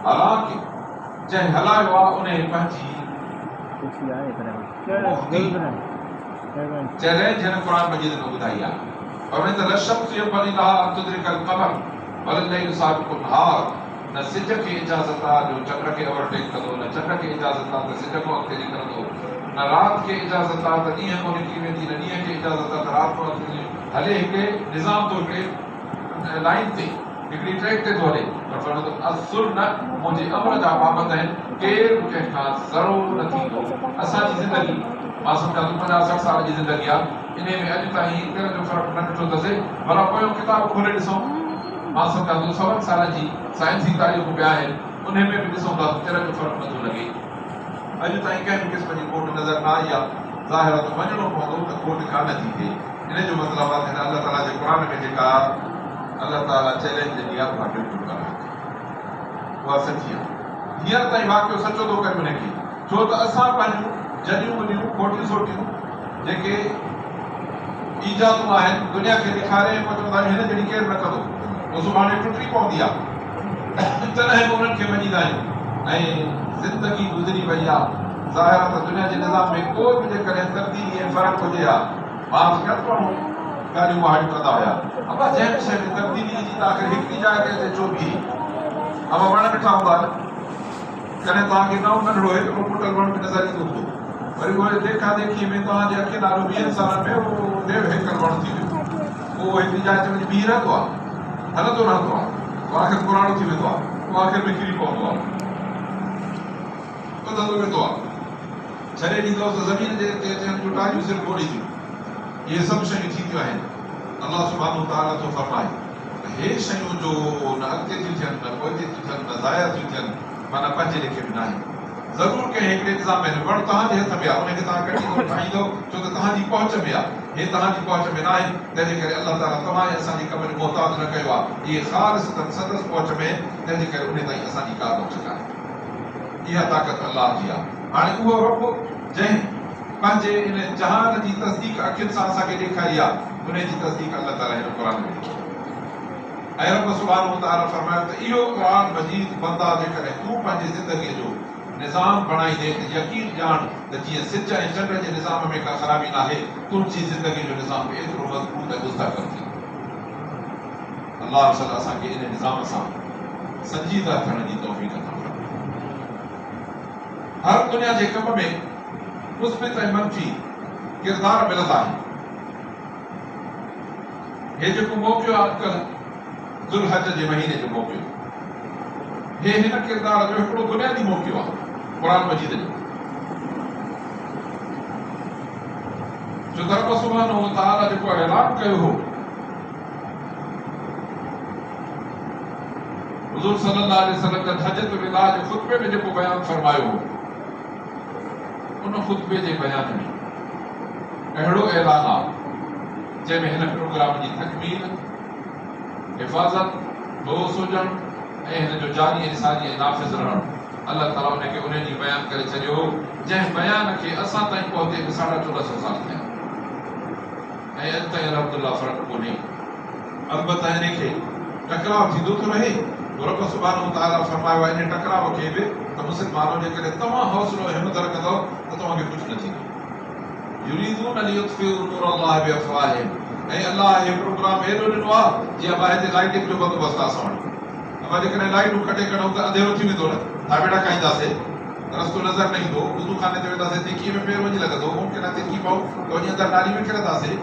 हालांकि जंहिं हलायो आहे उन पंहिंजी चैलेंज हिन क़ुरान मजीद में ॿुधाई आहे। और उन त लशम्स यंबग़ी लहा अन तुदरिकल क़मर वलल्लैलु साबिक़ुन नहार, न सिज खे इजाज़त आहे जो चंड खे ओवरटेक कंदो, न चंड खे इजाज़त आहे त सिज खां अॻिते निकिरंदो, न राति खे इजाज़त आहे त ॾींहं खां निकिरी वेंदी, न ॾींहं खे इजाज़त आहे त राति खां अॻिते हले। हिकिड़े निज़ाम तो हिकिड़े लाइन ते हिकिड़ी ट्रैक ते थो हले। पर फरमातो असुर न मुंहिंजे अमर जा पाबंद आहिनि, केरु बि कंहिंखां ज़रो न थींदो। असांजी ज़िंदगी मां सम्झां थो 50-60 साल जी ज़िंदगी आहे, इन में अॼु ताईं हिकिड़े जो फ़र्क़ु न ॾिठो अथसि। भला पोयों किताब खोले ॾिसूं, मां सम्झां थो 100 साल जी साइंसी तारीख़ूं ॿिया आहिनि, उन में बि ॾिसूं था त जो फ़र्क़ु नथो लॻे। अॼु ताईं कंहिं बि क़िस्म जी खोट नज़र न आई आहे। ज़ाहिर आहे त वञिणो पवंदो त खोट कान थी थिए। इन जो मतिलबु आहे त अल्लाह ताला जे क़ुरान में जेका अल्लाह ताला चैलेंज ॾिनी आहे उहा बिल्कुलु ग़लति, उहा सची आहे। हींअर ताईं वाक़ियो सचो थो करे उनखे, छो त असां पंहिंजूं जॾियूं वॾियूं खोटियूं सोटियूं जेके ईजादूं आहिनि दुनिया खे ॾेखारे पोइ चवंदा आहियूं हिन जहिड़ी केरु न कंदो, पोइ सुभाणे टुटी पवंदी आहे, तॾहिं बि उन्हनि खे मञीदा आहियूं ऐं ज़िंदगी गुज़री वई आहे। ज़ाहिर आहे त दुनिया जे निज़ाम में को बि जेकॾहिं तब्दीली ऐं फ़र्क़ु हुजे हा, मां केतिरो ॻाल्हियूं वाड़ियूं कंदा हुया। अबा जंहिं बि शइ में तब्दीली जी त आख़िर हिकिड़ी जाइ ते अचे छो बीही। अबा वण ॾिठा हूंदा, कॾहिं तव्हांखे नओं नंढड़ो हिकिड़ो फुटल वण बि नज़र ईंदो हूंदो, वरी उहे देखा देखी में तव्हांजे अखि नालो 20 सालनि में उहो देव हेकल वण थी वियो, उहो हिकिड़ी जाइ ते वञी बीही रहंदो आहे, हलंदो रहंदो आहे, उहो आख़िर पुराणो थी वेंदो आहे, उहो आख़िर में किरी पवंदो आहे, ॿुधंदो वेंदो आहे, छॾे ॾींदोसि ज़मीन जे जूं टारियूं सिर्फ़ु ॻोल्हींदियूं। इहे सभु शयूं थींदियूं आहिनि। अल्लाह सुब्हानहु तआला थो फरमाए हे शयूं जो न अॻिते थियूं थियनि, न पोइते थियूं थियनि, न ज़ाया थियूं थियनि, माना पंहिंजे लेखे बि न आहे। ज़रूरु कंहिं हिकिड़े इंतज़ाम में वण तव्हांजे हथ में आहे, उनखे तव्हां कटींदो ठाहींदो छो त तव्हांजी पहुच में आहे। हे तव्हांजी पहुच में न आहे, तंहिंजे करे अल्लाह ताला तव्हां असांजे कम जो मोहताज न कयो आहे। इहे ख़ालिसतन संदसि पहुच में, तंहिंजे करे उन ताईं असांजी का पहुच कान्हे। इहा ताक़त अल्लाह जी आहे। हाणे उहो रब जंहिं पंहिंजे इन जहान जी तस्दीक अखियुनि सां असांखे ॾेखारी आहे, उन जी तस्दीक अल्लाह ताला हिन क़ुरान में ॾेखारी। ऐं रब सुब्हानहु तआला फरमायो त इहो क़ुरान मजीद बंदा जेकॾहिं तूं पंहिंजी ज़िंदगीअ जो निज़ाम बणाईंदे त यकीन ॼाण त जीअं सिज ऐं चंड जे निज़ाम में का ख़राबी न आहे, तुंहिंजी ज़िंदगी जो निज़ाम एतिरो मज़बूत ऐं मुस्तहकम थींदो। अल्लाह रसूल असांखे इन निज़ाम सां संजीदा थियण जी तौफ़ीक़ अता फरमाए। हर दुनिया जे कम में मुस्बित ऐं मनफ़ी किरदार मिलंदा आहिनि। हे जेको मौक़ियो आहे अॼुकल्ह ज़ुल्हज जे महीने जो मौक़ियो, हे हिन किरदार जो हिकिड़ो बुनियादी मौक़ियो आहे क़ुरान मजीद जो। जो रब सुब्हानहु तआला जेको ऐलान कयो हो हुज़ूर सल्लल्लाहु अलैहि वसल्लम जे हजत विदा जे ख़ुतबे में जेको बयान फरमायो हो, उन ख़ुतबे जे बयान में अहिड़ो ऐलान आहे जंहिंमें हिन प्रोग्राम जी तकमील, हिफ़ाज़त, दोस्त हुजणु ऐं हिन जो जारी ऐं सारी ऐं नाफ़िज़ रहणु, अल्लाह ताला उनखे उन ॾींहुं बयानु करे छॾियो हो जंहिं बयान खे असां ताईं पहुते 1450 साल थिया ऐं अॼु ताईं अलहमदुलिल्लाह फ़र्क़ु कोन्हे। अलबत्ता हिनखे टकराव थींदो थो रहे। रब सुब्हानहु तआला फरमायो आहे इन टकराव खे बि त मुस्लमानों जेकॾहिं तव्हां हौसलो हिमत रखंदव त तव्हांखे कुझु न थींदो। युरीदून लियुत्फ़िउ नूरल्लाह बिअफ़वाहिहिम, ऐं अल्लाह इहो प्रोग्राम हेॾो ॾिनो आहे जीअं ॿाहिरि जे लाइटिंग जो बंदोबस्तु आहे असां वटि। असां जेकॾहिं लाइटूं कटे कढूं त अंधेरो थी वेंदो न, ताबेड़ा खाईंदासीं, रस्तो नज़र न ईंदो, वुज़ू खाने ते वेंदासीं तिखी में पेर वञी लॻंदो, मुमकिन आहे तिखी पाऊं त वञी अंदरि नाली में किरंदासीं।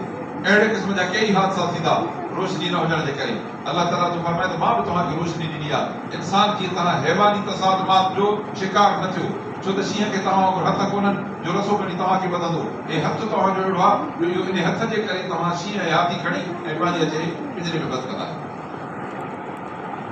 अहिड़े क़िस्म जा कई हादसा थींदा रोशनी न हुजण जे करे। अल्लाह ताला तो फरमाए त मां बि तव्हांखे रोशनी ॾिनी आहे। इंसान जीअं तव्हां हैवानी तसादुमात जो शिकार न थियो, छो त शींहं खे तव्हां वांगुरु हथ कोन्हनि जो रसो कढी तव्हांखे ॿधंदो। हे हथ तव्हांजो अहिड़ो आहे जो इहो इन हथ जे करे तव्हां शींहं ऐं हाथी खणी ऐं पंहिंजे अचे पिंजरे में बंदि कंदा।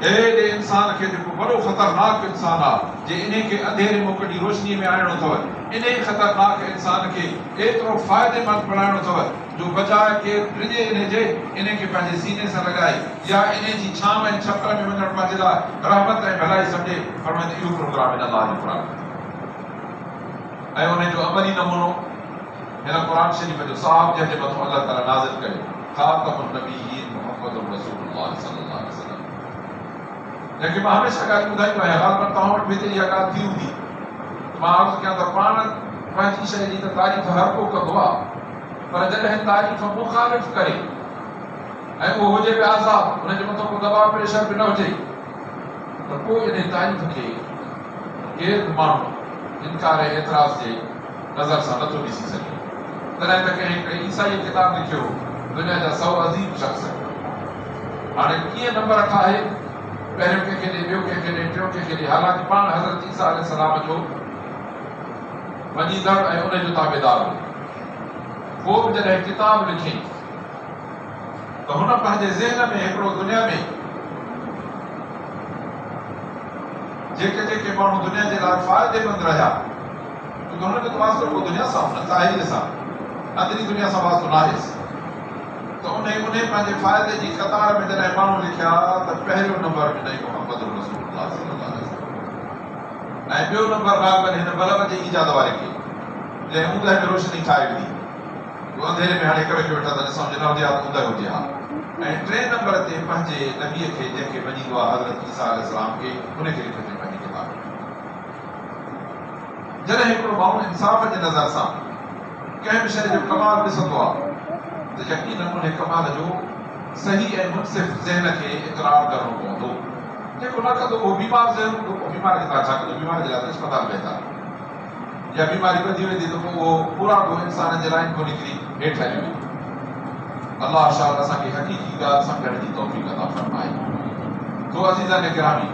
अहिड़े इंसान खे जेको वॾो ख़तरनाक इंसान आहे, जे इन खे अंधेरे मां कढी रोशनीअ में आणिणो अथव, इन ख़तरनाक इंसान खे एतिरो फ़ाइदेमंद बणाइणो अथव जो बजाए केरु डिॼे इन जे इन खे पंहिंजे सीने सां लॻाए या इन जी छांव ऐं छपर में वञणु पंहिंजे लाइ रहमत ऐं भलाई सम्झे। फरमाए इहो प्रोग्राम इन अल्लाह जो क़ुरान ऐं उन जो अमली नमूनो हिन क़ुरान शरीफ़ जो साहब जंहिंजे मथां अल्लाह ताला नाज़िल कयो, ख़ातमुन नबिय्यीन मुहम्मदुर रसूलुल्लाह सल्लल्लाहु अलैहि वसल्लम। जंहिंखे मां हमेशह ॻाल्हि ॿुधाईंदो आहियां, ग़ालिबन तव्हां वटि बि हिते इहा ॻाल्हि थी हूंदी। मां अर्ज़ु कयां त पाण पंहिंजी शइ जी त तारीफ़ हर को कंदो आहे, पर जॾहिं तारीफ़ मुखालिफ़ करे ऐं उहो हुजे बि आज़ादु, हुनजे मथां को दबाव प्रेशर बि न हुजे, त पोइ इन तारीफ़ खे केरु बि माण्हू इनकार ऐं एतिराज़ जे नज़र सां नथो ॾिसी सघे। तॾहिं त कंहिं हिकिड़े ईसाई किताब लिखियो, दुनिया जा 100 अज़ीम शख़्स। हाणे कीअं नंबर ठाहे, पहिरियों कंहिंखे ॾे, ॿियो कंहिंखे ॾे, टियों कंहिंखे ॾे, हालांकि पाण हज़रत ईसा अलैहिस्सलाम जो मञीदड़ ऐं उनजो ताबेदार हो। पोइ बि जॾहिं किताब लिखी त हुन पंहिंजे ज़हन में हिकिड़ो दुनिया में जेके जेके माण्हू दुनिया जे लाइ फ़ाइदेमंद रहिया, छोकी हुनखे त वास्तो को दुनिया सां न ज़ाहिर सां, अंदरी दुनिया सां वास्तो न आहेसि, त उन पंहिंजे फ़ाइदे जी क़तार में जॾहिं माण्हू लिखिया त पहिरियों नंबर ॾिनई मुहम्मद रसूलुल्लाह सल्लल्लाहु अलैहि वसल्लम, ऐं ॿियो नंबर रागबन हिन बल्ब जे ईजाद वारे खे, जंहिं ऊंदहि में रोशनी ठाहे ॾिनी। उहो अंधेरे में हाणे करे वेठा त ॾिसूं जिन हुजे हा ऊंदहि हुजे हा। ऐं 3 नंबर ते पंहिंजे नबीअ खे, जंहिंखे मञींदो आहे हज़रत ईसा अलैहिस्सलाम खे, उनखे लिखियो पंहिंजी किताब। जॾहिं हिकिड़ो माण्हू इंसाफ़ जे नज़र सां कंहिं बि शइ जो कमाल ॾिसंदो आहे त यकीनन उन कमाल जो सही ऐं मुनसिफ़ ज़हन खे इक़रार करणो पवंदो। जेको न कंदो उहो बीमार ज़हन हूंदो, पोइ बीमार खे छा कंदो, बीमार जे लाइ त अस्पताल बहितर, या बीमारी वधी वेंदी त पोइ उहो पूरा को इंसान जे लाइन खां निकिरी हेठि हली वेंदो। अल्लाह शायदि असांखे हक़ीक़ी ॻाल्हि सम्झण जी तौफ़ीक़ अता फ़रमाए। तो अज़ीज़ान किरामी,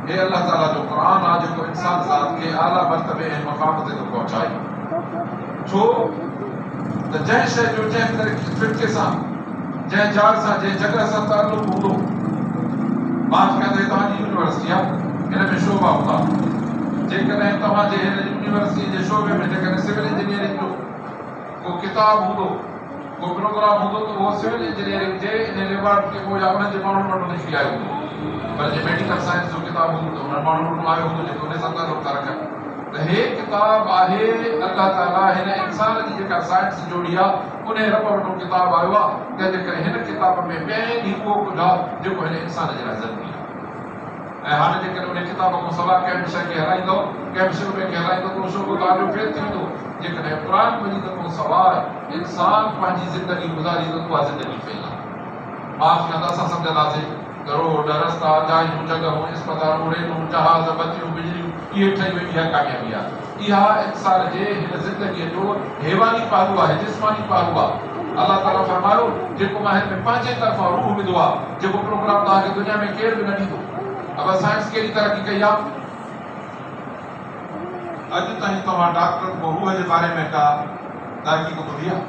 हे अल्लाह ताला जो क़ुरान आहे जेको इंसान ज़ात खे आला मर्तबे ऐं मक़ाम ते थो पहुचाए। छो त जंहिं शइ जो जंहिं फ़िरके सां, जंहिं जाइ सां, जंहिं जॻह सां ताल्लुक़ हूंदो, मां कयां त तव्हांजी यूनिवर्सिटी आहे, हिन में शोभा हूंदा। जेकॾहिं तव्हांजे हिन यूनिवर्सिटी जे शोबे में जेकॾहिं सिविल इंजीनियरिंग जो को किताब हूंदो, को प्रोग्राम हूंदो, त उहो civil engineering J in laboratory को या उन्हनि जे माण्हुनि वटि लिखी आयो हूंदो। पर जे मेडिकल साइंस जो किताब हूंदो त उन्हनि माण्हुनि वटि आयो हूंदो जेको उन सां ताल्लुक़ था रखनि। त हे किताब आहे अल्लाह ताला हिन इंसान जी जेका साइंस जोड़ी आहे, उन रब वटि किताब आयो आहे, तंहिंजे करे हिन किताब में ॿिए उहो कुझु आहे जेको हिन इंसान जे लाइ ज़रूरी आहे। ऐं हाणे जेकॾहिं उन किताब खां सवाइ कंहिं बि शइ खे हलाईंदो, कंहिं बि शोबे खे हलाईंदो, त उहो शोबो तव्हांजो फेल थी वेंदो। जेकॾहिं क़ुरान मजीद खां सवाइ इंसान पंहिंजी ज़िंदगी गुज़ारींदो, उहा ज़िंदगी फेल आहे। माफ़ कयो त असां सम्झंदासीं त रोड, रस्ता, जायूं, जॻहूं, इस्पतालूं, रेलूं, जहाज़, बतियूं, बिजलियूं, इहे ठही वई, इहा कामयाबी आहे। इहा इंसान जे हिन ज़िंदगीअ जो हैवानी पहलू आहे, जिस्मानी पहलू आहे। अल्लाह ताला फरमायो, जेको मां हिन में पंहिंजे तरफ़ां रूह विधो आहे, जेको प्रोग्राम तव्हांखे दुनिया में केरु बि न ॾींदो। अब साइंस कहिड़ी तरक़ी कई आहे, अॼु ताईं तव्हां डॉक्टर को रूह जे बारे में का तहक़ीक़ ॿुधी आहे,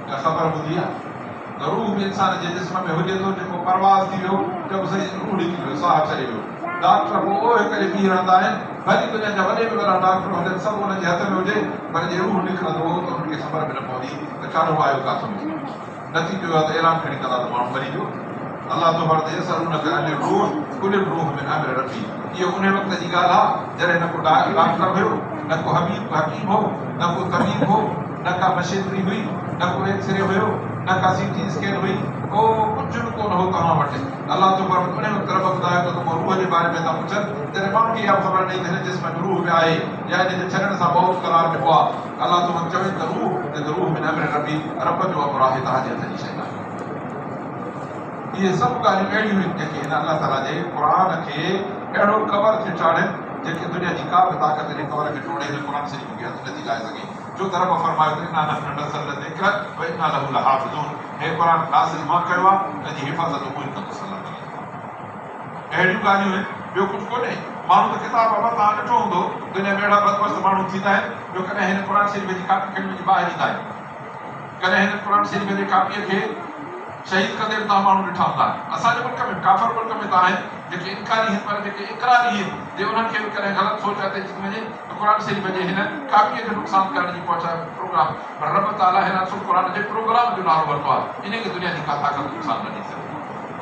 का ख़बर ॿुधी आहे त रूह बि इंसान जे जिस्म में हुजे थो, जेको परवाज़ थी वियो, जब सही रूह निकिरी वियो, साह चढ़ी वियो। डॉक्टर पोइ ओहे करे बीह रहंदा आहिनि, भली दुनिया जा वॾे में वॾा डॉक्टर हुजनि, सभु हुनजे हथ में हुजे, पर जे रूह निकिरंदो त हुनखे ख़बर बि न पवंदी त काॾो आयो काथो निकिरो। नतीजो आहे त ऐलान खणी कंदा त माण्हू मरी वियो। अल्लाह तो फरमाए रूह कुल रूह में अमर रबी। इहो उन वक़्त जी ॻाल्हि आहे जॾहिं न को डॉक्टर हुयो, न को हकीम हो, न को तबीब हो, न का मशीनरी हुई, न को एक्सरे हुयो, न का सीटी स्कैन हुई, को कुझु बि कोन हो तव्हां वटि। अल्लाह तो फरमाए उन वक़्त रब ॿुधायो त तूं रूह जे बारे में था पुछनि, जॾहिं माण्हू खे इहा ख़बर न त हिन जिस्म में रूह में आहे या हिन जे छॾण सां बहुत करार में हुआ। अल्लाह तो चवे त रूह में अमर रबी, रब जो अमर आहे, तव्हांजे हथ जी शइ आहे। इहे सभु ॻाल्हियूं अहिड़ियूं आहिनि जेके हिन अल्लाह ताला जे क़ुरान खे अहिड़ो कवर थियूं चाढ़नि, जेके दुनिया जी का बि ताक़त हिन कवर खे टोड़े हिन क़ुरान शरीफ़ खे हथ नथी लाहे सघे। जो त रब फरमायो त इना नहनु नज़्ज़लना ज़िक्र व इना लहू लहाफ़िज़ून। हे क़ुरान नाज़िल मां कयो आहे, हिन जी हिफ़ाज़त मूं कंदुसि। अहिड़ियूं ॻाल्हियूं आहिनि, ॿियो कुझु कोन्हे। माण्हू त किताब वरिता तव्हां ॾिठो हूंदो, दुनिया में अहिड़ा बदबख़्त माण्हू थींदा आहिनि जो कॾहिं हिन क़ुरान शरीफ़ जी कापी खणी वञी ॿाहिरि ईंदा आहिनि, कॾहिं हिन क़ुरान शरीफ़ जी कापीअ खे शहीद कंदे बि तव्हां माण्हू ॾिठा हूंदा। असांजे मुल्क में काफ़र मुल्क में त आहिनि जेके इनकारी आहिनि, पर जेके इक़रारी आहिनि, जे उन्हनि खे बि कॾहिं ग़लति सोच अचे वञे त क़ुरान शरीफ़ जे हिन कापीअ खे नुक़सान करण जी पहुचाए प्रोग्राम, पर रब ताला हिन क़ुरान जे प्रोग्राम जो नालो वरितो आहे, इन खे दुनिया जी का ताक़त नुक़सान न ॾेई सघे।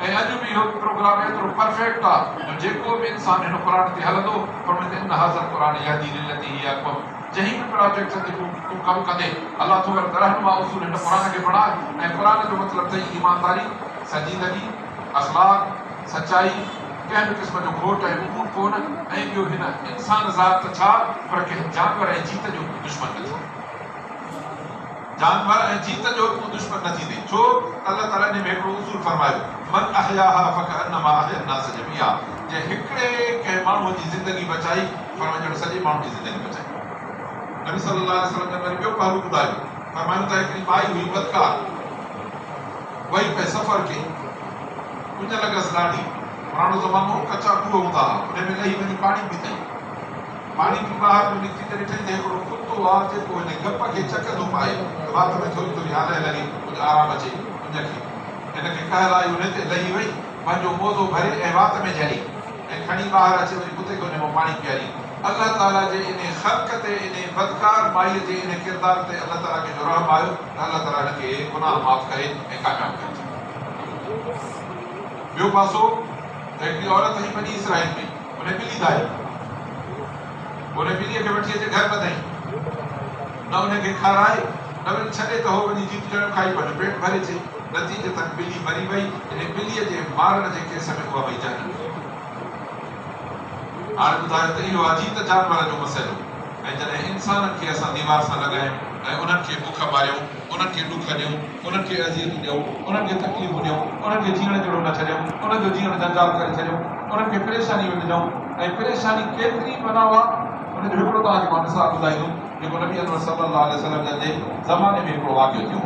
ऐं अॼु बि इहो प्रोग्राम एतिरो परफेक्ट आहे जो जेको बि इंसान हिन क़ुरान ते हलंदो, पर हुन ते इन हाज़िर क़ुरान यहदी लिल्लती हिय अक़वम, जंहिं बि प्रोजेक्ट ते तूं कमु कंदे अल्लाह तो रहनुमा उसूल हिन क़ुरान खे पढ़ाए। ऐं क़ुरान जो मतिलबु अथई ईमानदारी, संजीदगी, अख़लाक, सचाई, कंहिं बि क़िस्म जो खोट ऐं कूड़ कोन। ऐं ॿियो हिन इंसान ज़ात त छा पर कंहिं जानवर ऐं जीत जो दुश्मन न थी। जानवर ऐं जीत जो तूं दुश्मन न थींदे। छो अल्लाह ताला ने हिकिड़ो उसूल फरमायो, मन अहयाहा फकअन्नमा अहया अन्नास जमीआ। जे हिकिड़े कंहिं माण्हूअ जी ज़िंदगी बचाई फरमाइजो सॼे माण्हू जी ज़िंदगी बचाई। नबी सल्लल्लाहु अलैहि वसल्लम ने वरी ॿियो पहलू ॿुधायो, फरमायो त हिकिड़ी माई हुई बदकार, वही पे सफ़र के उन लॻसि ॾाढी। पुराणो ज़मानो कचा खूह हूंदा हुआ, उन में लही वञी पाणी पीतई। पाणी पी ॿाहिरि निकिती त ॾिठई त हिकिड़ो कुतो आहे जेको हिन गप खे चकंदो पाए, वात में थोरी थोरी हाले लॻी, कुझु आराम अचे उनखे। हिनखे कहलाई, उन ते लही वई, पंहिंजो मोज़ो भरे ऐं वात में झली ऐं खणी ॿाहिरि अचे वरी कुते खे उन मां पाणी पीआरी। अल्लाह ताला जे इन ख़ल्क़ ते, इन बदकार माईअ जे इन किरदार ते अल्लाह ताला खे जो रहम आयो त अल्लाह ताला हिनखे गुनाह माफ़ करे ऐं कामयाब करे। ॿियो पासो त हिकिड़ी औरत हुई बनी इसराइल में, उन ॿिली धाई, उन ॿिलीअ खे वठी अचे घर ॿधई, न उनखे खाराए न वरी छॾे त हो वञी जीत ॼणो खाई पंहिंजो पेट भरे अचे। नतीजे तक ॿिली मरी वई। इन ॿिलीअ जे मारण जे केस में उहा वई जान। हाणे ॿुधायो त इहो आहे जीत जानवर जो मसइलो। ऐं जॾहिं इंसाननि खे असां दीवार सां लॻायूं ऐं उन्हनि खे बुख मारियूं, उन्हनि खे ॾुख ॾियूं, उन्हनि खे अज़ियतूं ॾियूं, उन्हनि खे तकलीफ़ूं ॾियूं, उन्हनि खे जीअण जहिड़ो न छॾियूं, उन्हनि जो जीअण जंजाल करे छॾियूं, उन्हनि खे परेशानी में विझूं। ऐं परेशानी केतिरी माना आहे उनजो हिकिड़ो तव्हांखे मां मिसाल ॿुधाईंदुमि, जेको नबी अनवर सल्लल्लाहु अलैहि वसल्लम जे ज़माने में हिकिड़ो वाक़ियो थियो।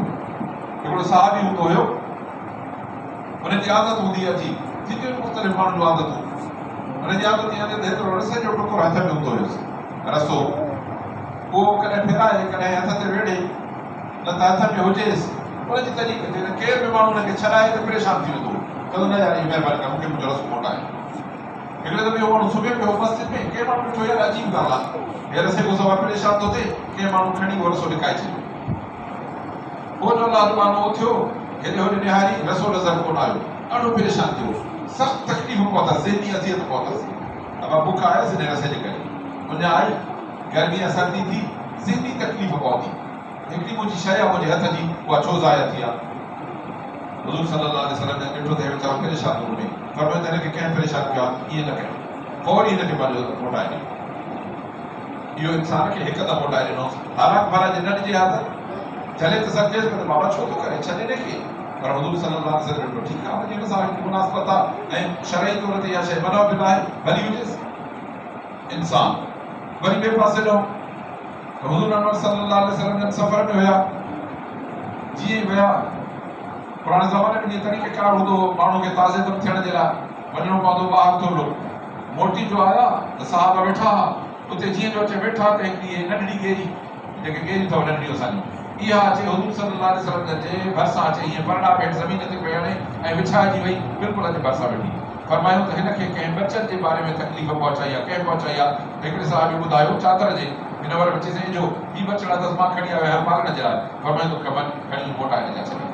हिकिड़ो साहबी हूंदो हुयो, हुनजी आदत हूंदी आहे जी जेके मुख़्तलिफ़ माण्हुनि जूं आदतूं। हुनजी आदत इहा त हेतिरो रसे जो टुकुर हथ में हूंदो हुयुसि, रसो उहो कॾहिं फिराए कॾहिं हथ ते वेड़े, न त हथ में हुजेसि। उनजी तरीक़े ते केरु बि माण्हू हुनखे छॾाए त परेशान थी वेंदो, चवंदो न यार इहा महिरबानी कर मूंखे मुंहिंजो रसो मोटाए। हिकिड़े दफ़े उहो माण्हू सुम्हे पियो मस्जिद में, कंहिं माण्हू ॾिठो यार अजीब ॻाल्हि आहे, हे रसे खां सवाइ परेशान थो थिए, कंहिं माण्हू खणी उहो रसो लिकाए छॾियो। पोइ जो लाज़मानो थियो, हेॾे होॾे निहारी रसो नज़र कोन आयो, ॾाढो परेशान थियो, सख़्तु तकलीफ़ पहुतसि, ज़हनी अज़ियत पहुतसि। अब बुख आयसि हिन रसे जे करे, उन आई गर्मी ऐं सर्दी थी, ज़हनी तकलीफ़ पहुती। हिकिड़ी मुंहिंजी शइ आहे मुंहिंजे हथ जी, उहा छो ज़ाया थी आहे। हुज़ूर सल्लल्लाहु अलैहि वसल्लम ने ॾिठो त हे वीचारो परेशान थो वञे, फरमायो त हिनखे कंहिं परेशान कयो आहे, ईअं न कयो, फौरी हिनखे पंहिंजो मोटाए ॾियो। इहो इंसान खे हिकु दफ़ो मोटाए ॾिनोसि, हालांकि भला जे न ॾिजे हा त चले त सघिजेसि पर बाबा छो थो करे, छॾे हिनखे। पर हुज़ूर सल्लल्लाहु अलैहि वसल्लम ॾिठो ठीकु आहे, हिन सां हिकु मुनासिबत आहे ऐं शरई तौर ते इहा शइ मना बि आहे, भली हुजेसि इंसान। वरी ॿिए पासे ॾियो, हुज़ूर अनवर सल्लल्लाहु अलैहि वसल्लम जन सफ़र में हुया, जीअं विया, पुराणे ज़माने में जीअं तरीक़ेकार हूंदो हो, माण्हू खे ताज़े दम थियण जे लाइ वञिणो पवंदो ॿाहिरि थोरो, मोटी जो आया त साहब वेठा हुआ, उते जीअं जो अचे वेठा त हिकिड़ी नंढड़ी गेरी, जेके गेरी अथव नंढड़ियूं असांजी, इहा अचे हुज़ूर सल्लल्लाहु अलैहि वसल्लम जे भरिसां अचे, ईअं परड़ा पेट ज़मीन ते पई हणे ऐं विछाइजी वई, बिल्कुलु अचे भरिसां वेठी। फरमायो त हिनखे कंहिं बचनि जे बारे में तकलीफ़ पहुचाई आहे, कंहिं पहुचाई आहे। हिकिड़े साहिब ॿुधायो चादर जे हिन वारे बचे साईं जो हीउ बचड़ा अथसि, मां खणी आयो आहियां पालण जे लाइ। फरमायो त कमनि खणी मोटाए ॾिजां छॾे।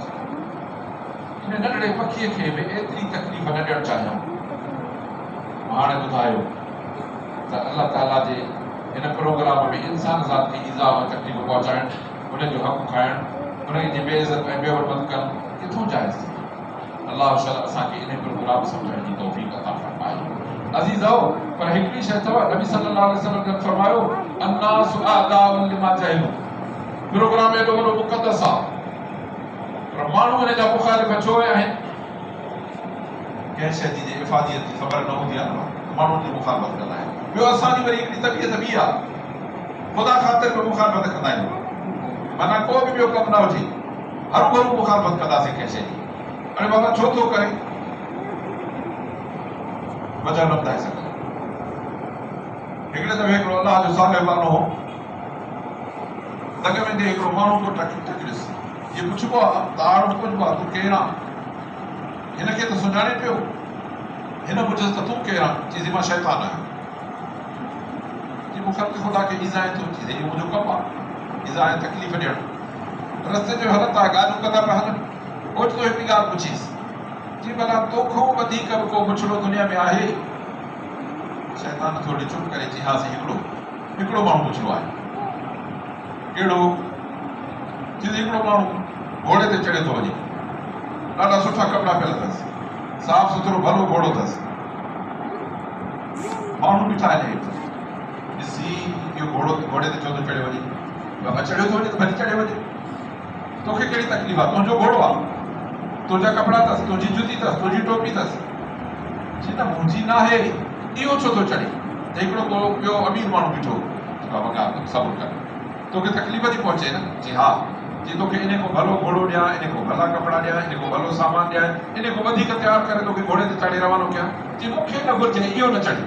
हिन नंढड़े पखीअ खे बि एतिरी तकलीफ़ न ॾियणु चाहियूं। हाणे ॿुधायो त अल्लाह ताला जे हिन प्रोग्राम में इंसान ज़ात खे ईज़ा ऐं तकलीफ़ पहुचाइणु, उनजो हक़ खाइणु, उनजी बेइज़त ऐं बेहरमत करणु किथां जाइज़ थी। अल्लाह असांखे इन प्रोग्राम सम्झण जी तौफ़ीक़ अता फ़रमाए। अज़ीज़ो, पर हिकिड़ी शइ अथव, नबी सल्लल्लाहु अलैहि वसल्लम ने फरमायो अन्नासु आदाउन लिमा जहिलू। प्रोग्राम एॾो वॾो मुक़दस आहे, पर माण्हू हिन जा मुख़ालिफ़ छो आहिनि? कंहिं शइ जी इफ़ादियत जी ख़बर न हूंदी आहे न, माण्हुनि जी मुख़ालिफ़त कंदा आहिनि। ॿियो असांजी वरी हिकिड़ी तबियत बि आहे, ख़ुदा ख़ातिर बि मुख़ालिफ़त कंदा आहियूं। माना को बि ॿियो कमु न हुजे, हरू भरू मुख़ालिफ़त कंदासीं कंहिं शइ जी। अरे बाबा छो थो करे, वजह न ॿुधाए सघंदा। हिकिड़े दफ़े हिकिड़ो अलाह जो सालिह वारो हो, लॻ वेंदे हिकिड़ो माण्हू को टकिरियुसि, जीअं पुछिबो आहे त आड़ो पुछिबो आहे तूं केरु आहे, हिनखे त सुञाणे पियो। हिन पुछियसि त तूं केरु आहे, चईसि मां शैतान आहियां। जी मूंखे ख़ुदा खे ईज़ाए थो, चईसि इहो मुंहिंजो कमु आहे, ईज़ाए तकलीफ़ ॾियणु। रस्ते जो हलनि था, ॻाल्हियूं कंदा पिया हलनि, ओचितो हिकिड़ी ॻाल्हि पुछीसि, जी भला तोखां वधीक बि को बुछड़ो दुनिया में आहे? शैतान थोरी चुप करे चई हा साईं, हिकिड़ो माण्हू बुछड़ो आहे। कहिड़ो? चईसि हिकिड़ो माण्हू घोड़े ते चढ़े थो वञे, ॾाढा सुठा कपिड़ा पियल अथसि, साफ़ सुथरो भलो घोड़ो अथसि, माण्हू बीठा आहिनि हेठि ॾिसी इहो घोड़े ते छो थो चढ़े वञे, बाबा चढ़ियो थो वञे त भली चढ़े वञे, तोखे कहिड़ी तकलीफ़ आहे, तुंहिंजो घोड़ो आहे, तुंहिंजा कपिड़ा अथसि, तुंहिंजी जुती अथसि, तुंहिंजी टोपी अथसि, चई न मुंहिंजी न आहे, इहो छो थो चढ़े। त हिकिड़ो ॿियो अमीर माण्हू बीठो, बाबा ॻाल्हि सबुरु कर, तोखे तकलीफ़ थी पहुचे न, जी हा, जी तोखे इन खां भलो घोड़ो ॾियां, इन खां भला कपिड़ा ॾियां, इन खां भलो सामान ॾियां, इन खां वधीक तयारु करे तोखे घोड़े ते चढ़े रवानो कयां, जी मूंखे न घुरिजे, इहो न चढ़े।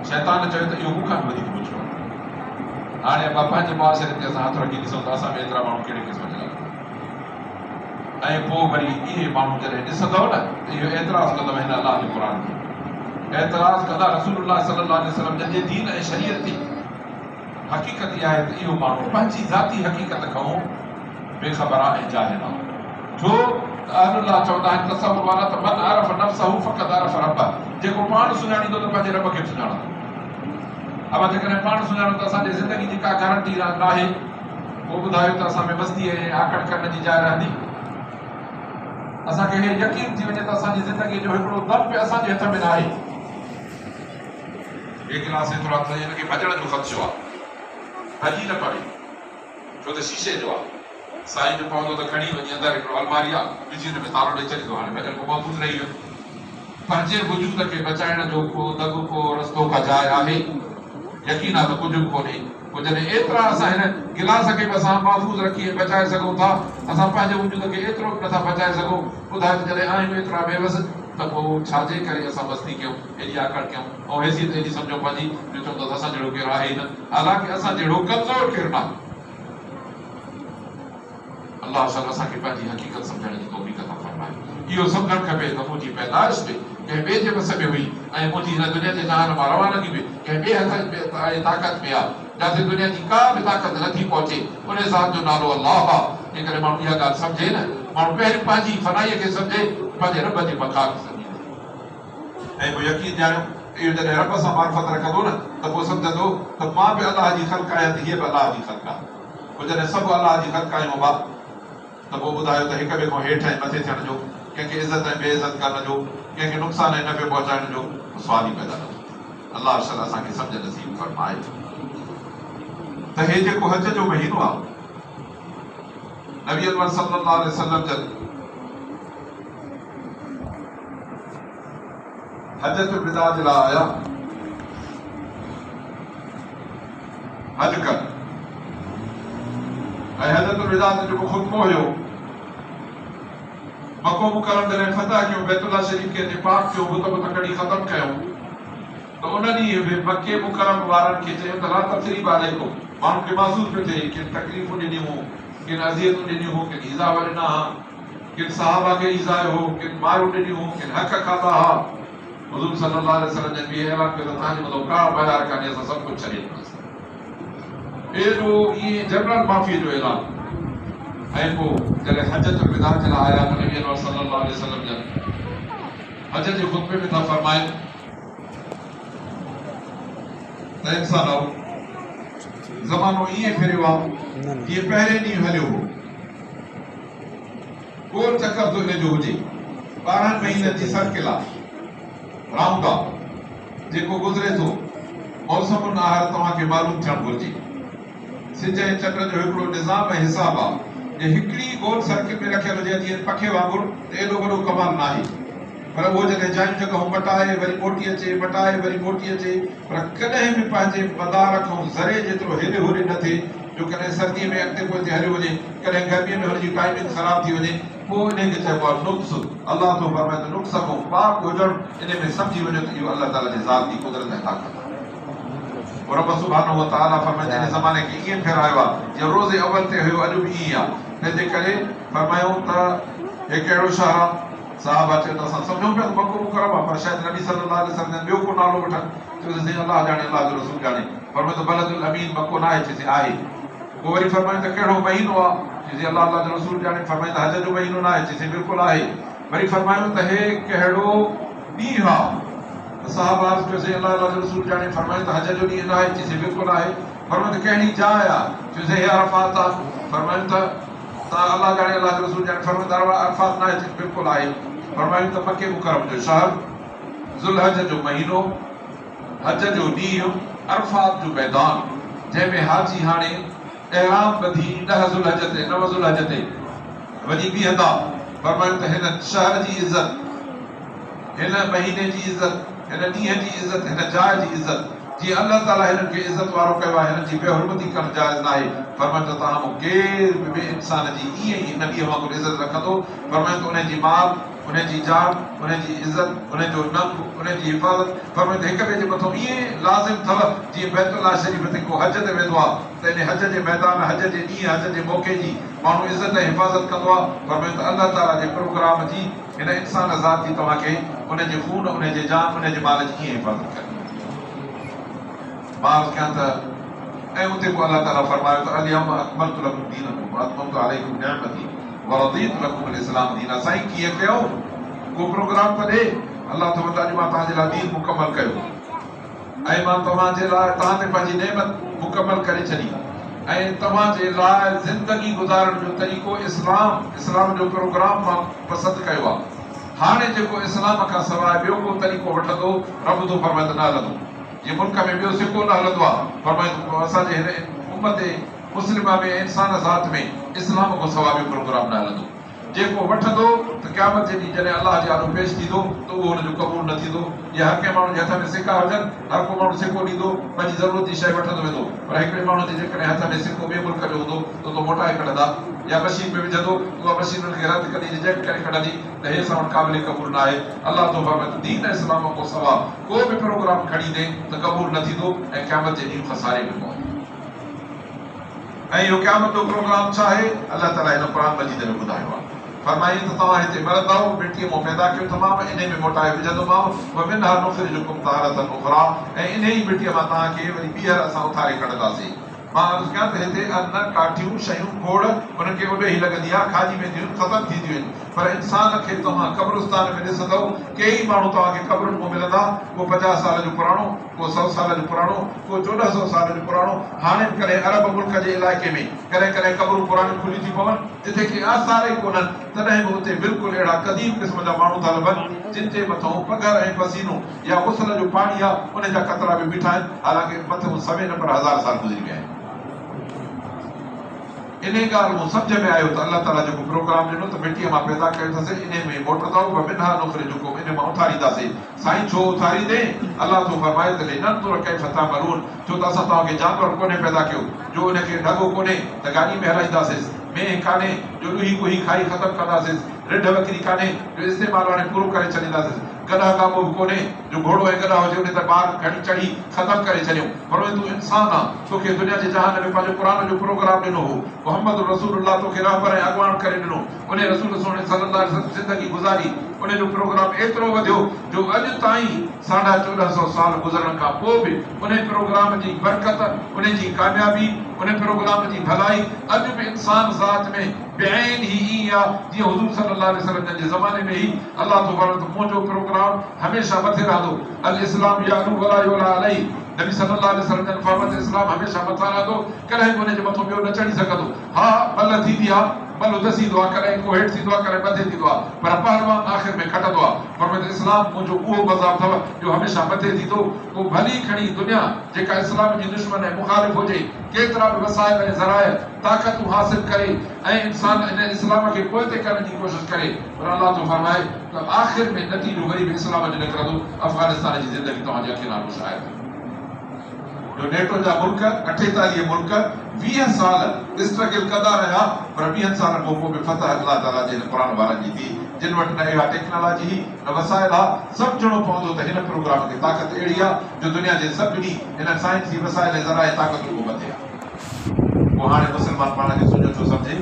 शैतान चयो त इहो मूंखां बि वधीक पुछियो आहे। हाणे पंहिंजे मुआशिरे ते असां हथ रखी ॾिसूं त असां में एतिरा माण्हू कहिड़े क़िस्म जा ऐं पोइ वरी इहे माण्हू जॾहिं ॾिसंदव न त इहो एतिराज़ कंदव हिन अलाह जे क़ुर ते, एतिराज़ कंदा रसूलुल्लाह सल्लल्लाहु अलैहि वसल्लम जंहिंजे दीन ऐं शरीयत ते। हक़ीक़त इहा आहे त इहो माण्हू पंहिंजी ज़ाती हक़ीक़त खां बेख़बर आहे ऐं जाहिल आहे। छो त अहलुल्लाह चवंदा आहिनि तसव्वुर वारा त मन अरफ़ नफ़्सहु फ़क़द अरफ़ रब्बह, जेको पाण सुञाणींदो त पंहिंजे रब खे बि सुञाणंदो। अब जेकॾहिं पाण सुञाणो त असांजी ज़िंदगी जी का गारंटी न आहे, पोइ ॿुधायो त असां में मस्ती ऐं आकड़ करण जी जाइ रहंदी। असांखे हे यकीन थी वञे त असांजी ज़िंदगी जो हिकिड़ो दम बि असांजे हथ में न आहे। हे गिलास एतिरो हथ हिनखे भॼण जो ख़दशो आहे, भॼी न पवे छो त शीशे जो आहे, साईं जो पवंदो त खणी वञी अंदरि हिकिड़ो अलमारी आहे, विझी हुन में तारो ॾेई छॾींदो, हाणे भॼण को महफ़ूज़ रही वियो। पंहिंजे वजूद खे बचाइण जो को दॻ को रस्तो का जाइ आहे, यकीन आहे त कुझु बि कोन्हे। पोइ जॾहिं एतिरा असां हिन गिलास खे बि असां महफ़ूज़ रखी बचाए सघूं था, असां पंहिंजे वजूद खे एतिरो बि नथा बचाए सघूं, ॿुधायो त जॾहिं आहियूं एतिरा बेवस त पोइ छाजे करे असां मस्ती कयूं, एॾी आकड़ कयूं ऐं हैसियत एॾी सम्झो पंहिंजी जो चऊं त असां जहिड़ो केरु आहे ई न, हालांकि असां जहिड़ो कमज़ोर केरु न आहे। अलाह सां असांखे पंहिंजी हक़ीक़त सम्झण जी तौफ़ीक़ अता फ़रमाए। इहो सम्झणु खपे त मुंहिंजी पैदाइश बि कंहिं ॿिए जे वस में हुई ऐं मुंहिंजी हिन दुनिया जे जहान मां रवानगी बि कंहिं ॿिए हथ में ताक़त में आहे, जिते दुनिया जी का बि ताक़त नथी पहुचे, उन ज़ात जो नालो अलाह आहे। इन करे माण्हू इहा ॻाल्हि सम्झे न, माण्हू पहिरीं पंहिंजी फनाईअ खे सम्झे, पंहिंजे रब जे मक़ाम खे सम्झे ऐं पोइ यकीन ॼाणियो इहो जॾहिं रब सां मार्फत रखंदो न त पोइ सम्झंदो त मां बि अलाह जी ख़ल्क़ आहियां त हीअ बि अलाह जी ख़ल्क़ आहे। पोइ जॾहिं सभु अलाह जी ख़ल्क़ आहियूं बा त पोइ ॿुधायो त हिक ॿिए खां हेठि ऐं मथे थियण जो, कंहिंखे इज़त ऐं बेइज़त करण जो, कंहिंखे नुक़सान ऐं नफ़े पहुचाइण जो सुवाल ई पैदा न थिए। अलाह शल असांखे सम्झ नसीब फरमाए त हे जेको हज जो महीनो आहे, नबी अनवर सल्लल्लाहु अलैहि वसल्लम जन हजतुल विदा जे लाइ आया, हज कर ऐं हजतुल विदा जो जेको ख़ुतबो हुयो, मको मुकरम जॾहिं फतह कयूं, बैतुल्लाह शरीफ़ खे हिते पाक कयूं, बुत बुत कड़ी ख़तम कयूं, त उन ॾींहुं बि मके मुकरम वारनि खे चयो त ला तसरीब अलैकुम, माण्हुनि खे महसूस पियो थिए किन तकलीफ़ूं ॾिनियूं हुयूं, किन अज़ियतूं ॾिनियूं हुयूं, किन ईज़ा ॾिना हा, किन सहाबा खे ईज़ा हो, किन मारूं ॾिनियूं हुयूं, किन हक़ खाधा हा। हुज़ूर सल्लल्लाहु अलैहि वसल्लम जन बि ऐलान कयो त तव्हांजे मथां का बयार कान्हे, असां सभु कुझु छॾे ॾिनोसीं। एॾो इएं जनरल माफ़ीअ जो ऐलान। ऐं पोइ जॾहिं हजतुल विदा जे लाइ आया त नबी अनवर सल्लल्लाहु अलैहि वसल्लम जन हज जे ख़ुतबे में था फरमाइनि त इंसानो ज़मानो ईअं फिरियो आहे जीअं पहिरें ॾींहुं हलियो हो, गोल चकर थो इन जो हुजे, 12 महीननि जी सर्किल आहे, राउंड आहे जेको गुज़रे थो। मौसम नहार तव्हांखे मालूम थियणु घुरिजे। सिज ऐं चंड जो हिकिड़ो निज़ाम ऐं हिसाब आहे, जे हिकिड़ी गोल सर्किल में रखियल हुजे जीअं पखे वांगुरु त एॾो वॾो कमाल न आहे, पर उहो जॾहिं जायूं जॻहूं मटाए वरी मोटी अचे, मटाए वरी मोटी अचे, पर कॾहिं बि पंहिंजे मदार खां ज़रे जेतिरो हेॾे होॾे न थिए, जो कॾहिं सर्दीअ में अॻिते पोइ हलियो वञे, कॾहिं गर्मीअ में हुनजी टाइमिंग ख़राब थी वञे, पोइ इनखे चइबो आहे नुक्स। अलाह थो फरमाए त नुक्स खां पाक हुजणु, इन में सम्झी वञो त इहो अलाह ताला जे ज़ात जी कुदरत ऐं ताक़त आहे। रब सुब्हानहू व तआला फरमाए इन ज़माने खे ईअं फेरायो आहे जीअं रोज़े अवल ते हुयो, अॼु बि ईअं आहे। तंहिंजे करे फरमायूं त हे कहिड़ो शहर आहे? साहबा चयो त असां सम्झूं पिया त मको मुकरम आहे, पर शायदि नबी सल्लल्लाहु अलैहि वसल्लम ॿियो को नालो वठनि, चयोसीं अलाह ॼाणे, अलाह जो रसूल ॼाणे। फरमायो त बलदुल अमीन मको न आहे, चयोसीं आहे। पोइ वरी फरमायूं त कहिड़ो महीनो आहे? चयोसीं अलाह जो रसूल ॼाणे। फरमायो त हज जो महीनो न आहे, चयोसीं बिल्कुलु आहे। वरी फरमायूं त हे कहिड़ो ॾींहुं आहे? साहबा चयोसीं अलाह जो रसूल ॼाणे। फरमायो त हज जो ॾींहुं न आहे, चयोसीं बिल्कुलु आहे। फरमायो त कहिड़ी जाइ आहे? चयोसीं हे अरफात आहे। फरमायूं त अलाह ॼाणे, अलाह जो रसूल ॼाणे। फरमायो त अरफात न आहे, चयोसीं बिल्कुलु आहे। फरमायूं त मके मुकरम जो शहर, ज़ुल्हज जो महीनो, हज जो ॾींहुं अरफात जो मैदान जंहिंमें हाजी हाणे एहराम ॿधी 10 ज़ुल्हज ते 9 ज़ुल्हज ते वञी बीहंदा। फरमायो त हिन शहर जी इज़त, हिन महीने जी इज़त, हिन ॾींहं जी इज़त, हिन जाइ जी इज़त, जीअं अल्लाह ताला हिननि खे इज़त वारो कयो आहे, हिननि जी बेहुरमती करणु जाइज़ न आहे। फरमायो त तव्हां मूं केर बि ॿिए इंसान जी ईअं ई हिन ॾींहं वांगुरु इज़त रखंदो। फरमायो त उन जी माल, उन जी जान, उन जी इज़त, उन जो नंग, उन जी हिफ़ाज़त, फरमायो त हिक ॿिए जे मथां ईअं लाज़िम अथव जीअं बैतुल्लाह शरीफ़ ते को हज ते वेंदो आहे त इन हज जे मैदान, हज जे ॾींहुं, हज जे मौक़े जी माण्हू इज़त ऐं हिफ़ाज़त कंदो आहे। फरमायो त अल्लाह ताला जे प्रोग्राम जी हिन इंसान ज़ात जी तव्हांखे उन जे खून, उन जे जान, उन जे माल जी कीअं हिफ़ाज़त करणी। माल कयां त ऐं उते पोइ अल्लाह ताला फरमायो त अल-यौम अकमलतु लकुम दीनकुम व अतममतु अलैकुम निअमती व रदीतु लकुम अल-इस्लाम दीना। साईं कीअं कयो? को प्रोग्राम त ॾे। अल्लाह तो अॼु मां तव्हांजे लाइ दीन मुकमल कयो ऐं मां तव्हांजे लाइ तव्हां ते पंहिंजी नेमत मुकमल करे छॾी ऐं तव्हांजे लाइ ज़िंदगी गुज़ारण जो तरीक़ो इस्लाम जो प्रोग्राम मां पसंदि कयो आहे। हाणे जेको इस्लाम खां सवाइ ॿियो को तरीक़ो वठंदो, रब तो फरमाए त न हलंदो। जीअं मुल्क में ॿियो सिको न हलंदो आहे, फरमाए असांजे हिन उम्मत मुस्लिमा में, इंसान ज़ात में इस्लाम खां सवाइ ॿियो प्रोग्राम न हलंदो। जेको वठंदो त क़यामत जे ॾींहुं जॾहिं अल्लाह जे आॾो पेश थींदो त उहो हुनजो क़बूल न थींदो। या हर कंहिं माण्हू जे हथ में सिका हुजनि, हर को माण्हू सिको ॾींदो, पंहिंजी ज़रूरत जी शइ वठंदो वेंदो, पर हिकिड़े माण्हू जे जेकॾहिं हथ में सिको ॿिए मुल्क जो हूंदो त तो मोटाए कढंदा या मशीन में विझंदो, उहा मशीन हुनखे रद्द कंदी, रिजेक्ट करे कढंदी त हे असां वटि क़ाबिल क़बूल न आहे। अल्लाह तो फरमाए त दीन इस्लाम खां सवाइ को बि प्रोग्राम खणी ॾे त क़बूल न थींदो ऐं क़यामत जे ॾींहुं खसारे में पवंदो। ऐं इहो क़यामत जो प्रोग्राम छा आहे? अल्लाह ताला हिन क़ुरान मजीद में ॿुधायो आहे। फरमाई त तव्हां हिते मरंदव, मिटीअ मां पैदा कयो तमामु, इन में मोटाए विझंदोमांव, वमिनहा नुख़रिजुकुम तारतन उख़रा, ऐं इन ई मिटीअ मां तव्हांखे वरी ॿीहर असां उथारे कढंदासीं। मां अर्ज़ु कयां त हिते अन्न, काठियूं, शयूं, खोड़ उन्हनि खे उॾे ई लॻंदी आहे, खाजी वेंदियूं आहिनि, ख़तमु थींदियूं आहिनि, पर इंसान खे तव्हां क़ब्रिस्तान में ॾिसंदव, कई माण्हू तव्हांखे क़ब्रुनि में मिलंदा, को 50 साल जो पुराणो, को 100 साल जो पुराणो, को 1400 साल जो पुराणो। हाणे कॾहिं अरब मुल्क जे इलाइक़े में कॾहिं कॾहिं क़ब्रूं पुराणियूं खुली थी पवनि, जिथे के आसार ई कोन्हनि, तॾहिं बि हुते बिल्कुलु अहिड़ा क़दीम क़िस्म जा माण्हू था लभनि जिन जे मथां पघर ऐं पसीनो या गुसल जो पाणी आहे, उन जा क़तरा बि बीठा आहिनि, हालांकि मथां सवे न पर 1000 साल गुज़री विया आहिनि। इन ॻाल्हि मूं सम्झ में आयो त अल्लाह ताला जेको प्रोग्राम ॾिनो त मिटीअ मां पैदा कयोसीं, इन में मोटंदव, वमिनहा नुख़रिजुकुम, इन मां उथारींदासीं। साईं छो उथारींदे? अल्लाह तो फरमाए त लिनंज़ुर कैफ़ तामलून, छो त असां तव्हांखे जानवर कोन्हे पैदा कयो जो उनखे ढॻो कोन्हे त गाॾी में हलाईंदासीं, मेंह कान्हे जो ॾुही कुही खाई ख़तमु कंदासीं, रिढ बकरी कान्हे जो इस्तेमालु हाणे पूरो करे छॾींदासीं, गधा काबो बि कोन्हे जो घोड़ो ऐं गधा हुजे उन ते ॿार खणी चढ़ी ख़तमु करे छॾियूं। पर तूं इंसान आहे, तोखे दुनिया जे जहान में पंहिंजो क़ुरान जो प्रोग्राम ॾिनो हो, मोहम्मद रसूलुल्लाह तोखे रहबर ऐं अॻुवान करे ॾिनो, उन रसूल सोने सल्लल्लाहु अलैहि वसल्लम ज़िंदगी गुज़ारी, उन जो प्रोग्राम एतिरो वधियो जो अॼु ताईं 1450 साल गुज़रण खां पोइ बि उन प्रोग्राम जी बरकत, उन जी कामयाबी, उन प्रोग्राम जी भलाई अॼु बि इंसान ज़ात में बेअन ही ईअं आहे जीअं हुज़ूर सल्लल्लाहु अलैहि वसल्लम जे ज़माने में ई अल्लाह तो फरमाए त मुंहिंजो प्रोग्राम हमेशह मथे रहंदो। अल इस्लाम यालू वला युला अलैहि, नबी सल्लल्लाहु अलैहि वसल्लम जे फरमाते इस्लाम हमेशह मथा रहंदो, कॾहिं बि उन जे मथां ॿियो न चढ़ी सघंदो। हा बल थींदी आहे, बल उदसी थींदो आहे, कॾहिं को हेठि थींदो आहे, कॾहिं मथे थींदो आहे, पर पहलवान आख़िर में खटंदो आहे। फरमाए त इस्लाम मुंहिंजो उहो मज़हब अथव जो हमेशह मथे थींदो। को भली खणी दुनिया जेका इस्लाम जी दुश्मन ऐं मुखालिफ़ हुजे, केतिरा बि वसाइल ऐं ज़राए ताक़तूं हासिल करे ऐं इंसान इन इस्लाम खे पोइ ते करण जी कोशिशि करे, पर अल्लाह तो फरमाए त आख़िर में नतीजो वरी बि इस्लाम जो निकिरंदो। अफ़गानिस्तान जी ज़िंदगी तव्हांजे अखियुनि सां मुशाहिद जो नेटो जा मुल्क 48 मुल्क 20 साल स्ट्रगल कंदा रहिया, पर 20 साल खां पोइ बि फतह अल्लाह ताला जे क़ुरान वारनि जी थी, जिन वटि न इहा टेक्नोलॉजी न वसाइल आहे। सम्झणो पवंदो त हिन प्रोग्राम खे ताक़त अहिड़ी आहे जो दुनिया जे सभिनी हिन साइंसी वसाइल ज़राए ताक़तूं को मथे आहे। पोइ हाणे मुस्लमान पाण खे सुञो छो सम्झे,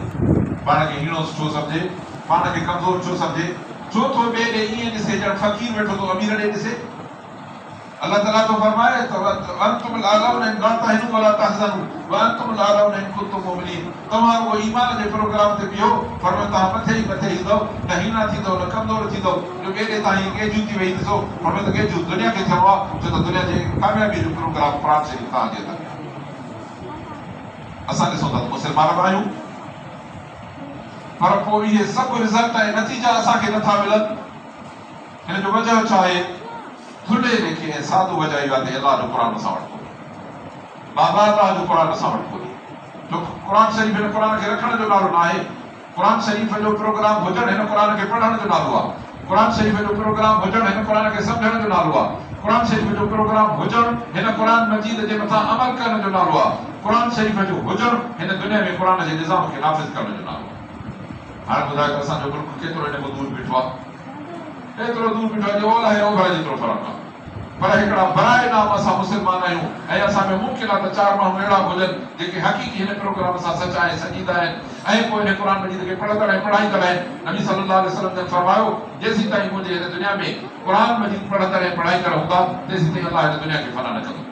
पाण खे हीणो छो सम्झे, पाण खे कमज़ोर छो सम्झे, छो थो ॿिए ॾे ईअं ॾिसे ॼण फ़क़ीर वेठो थो अमीर ॾे ॾिसे। अल्लाह ताला तो फरमाए त अंतुम लालौन इन गाता हिन वला तहज़नु व अंतुम लालौन इन कुंतुम मुमिनीन, तव्हां वो ईमान जे प्रोग्राम ते बिहो, फरमाए तव्हां मथे ई ईंदव, न हीना थींदव न कमज़ोर थींदव जो ॿिए ॾे तव्हां गेजू थी वेही ॾिसो। फरमाए त गेजू दुनिया खे थियणो आहे, छो त दुनिया जे कामयाबी जो प्रोग्राम क़ुरान शरीफ़ तव्हांजे हथ में। असां ॾिसूं था मुस्लमान बि आहियूं, पर पोइ इहे सभु रिज़ल्ट ऐं नतीजा असांखे नथा मिलनि। हिन जो वजह छा आहे? थुले लेके साधु वजाई वाते अल्लाह जो कुरान सां वटि बाबा अल्लाह जो कुरान सां वटि कोन्हे। जो कुरान शरीफ़ हिन कुरान खे रखण जो नालो न आहे। कुरान शरीफ़ जो प्रोग्राम हुजण हिन कुरान खे पढ़ण जो नालो आहे। कुरान शरीफ़ जो प्रोग्राम हुजण हिन कुरान खे सम्झण जो नालो आहे। कुरान शरीफ़ जो प्रोग्राम हुजण हिन कुरान मजीद जे मथां अमल करण जो नालो आहे। कुरान शरीफ़ जो हुजण हिन दुनिया में कुरान जे निज़ाम खे नाफ़िज़ करण जो नालो आहे। हाणे ॿुधायो त असांजो मुल्क केतिरो हिन खां दूर बीठो आहे। एतिरो दूर बीठो आहे जो ओलह ऐं ओभर जेतिरो फ़र्क़ु आहे। पर हिकिड़ा बराए नाम असां मुस्लमान आहियूं ऐं असां में मुमकिन आहे त 4 माण्हू अहिड़ा हुजनि जेके हक़ीक़ी हिन प्रोग्राम सां सचा ऐं सजीदा आहिनि ऐं पोइ हिन क़ुरान मजीद खे पढ़ंदड़ ऐं पढ़ाईंदड़ आहिनि। नबी सल्लल्लाहु अलैहि वसल्लम ने फरमायो जेसीं ताईं मुंहिंजे हिन दुनिया में क़ुरान मजीद पढ़ंदड़ ऐं पढ़ाईंदड़ हूंदा तेसीं ताईं अल्लाह हिन दुनिया खे फना न कंदो।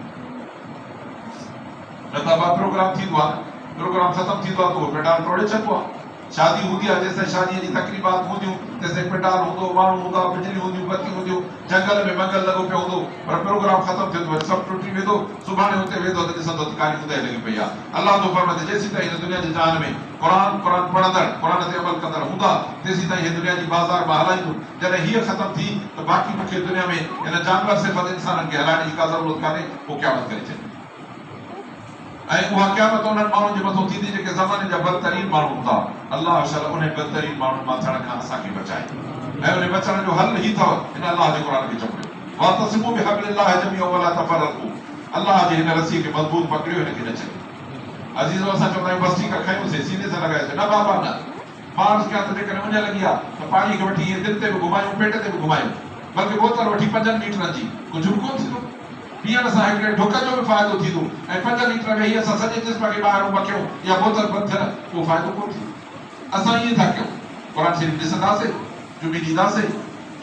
न त प्रोग्राम थींदो आहे, प्रोग्राम ख़तम थींदो आहे त उहो पेंडाल तोड़े छॾिबो आहे। शादी हूंदी आहे जेसिताईं शादीअ जी तकरीबात हूंदियूं तेसिताईं पेंडाल हूंदो, माण्हू हूंदा, बिजली हूंदियूं, बत्ती हूंदियूं, जंगल में मंगल लॻो पियो हूंदो। पर प्रोग्राम ख़तम थियो वरी सभु टुटी वेंदो। सुभाणे हुते वेंदो त ॾिसंदो त कारी ॿुधाए लॻी पई आहे। अल्लाह तो फरमाए जेसीं ताईं हिन दुनिया जी जान में क़ुरान पढ़ंदड़ क़ुरान ते अमल कंदड़ हूंदा तेसीं ताईं हिन दुनिया जी बाज़ार मां हलाईंदो। जॾहिं हीअ ख़तम थी त बाक़ी मूंखे दुनिया में हिन जानवर सिफ़त इंसाननि खे हलाइण जी का ज़रूरत कान्हे। पोइ क़यामत करे छॾे ऐं उहा क़यामत उन्हनि माण्हुनि जे मथां थींदी जेके ज़माने जा बदतरीन माण्हू हूंदा। अल्लाह शल उन बदतरीन माण्हुनि मां थियण खां असांखे बचाए ऐं उन बचण जो हल ही अथव हिन अल्लाह जे क़ुरान खे चपड़ियो। वातसिमू बिहब्लिल्लाहि जमीअन वला तफरक़ू। अल्लाह जे हिन रस्सीअ खे मज़बूत पकड़ियो, हिनखे न छॾियो। अज़ीज़ो असां चवंदा आहियूं बस ठीकु आहे खयोसीं सीने सां लॻायोसीं। न बाबा न, माण्हू कया त जेकॾहिं उञ लॻी आहे त पाणीअ खे वठी ईअं दिलि ते बि घुमायूं, पेट ते बि घुमायूं, बल्कि बोतल वठी 5 लीटर जी कुझु बि कोन थींदो। पीअण सां हिकिड़े ढुक जो बि फ़ाइदो थींदो ऐं 5 लीटर में हीअ असां सॼे जिस्म खे ॿाहिरों मखियूं या बोतल बंदि थियल उहो फ़ाइदो कोन थींदो। असां ईअं था कयूं, क़ुरान शरीफ़ ॾिसंदासीं, चुमी ॾींदासीं,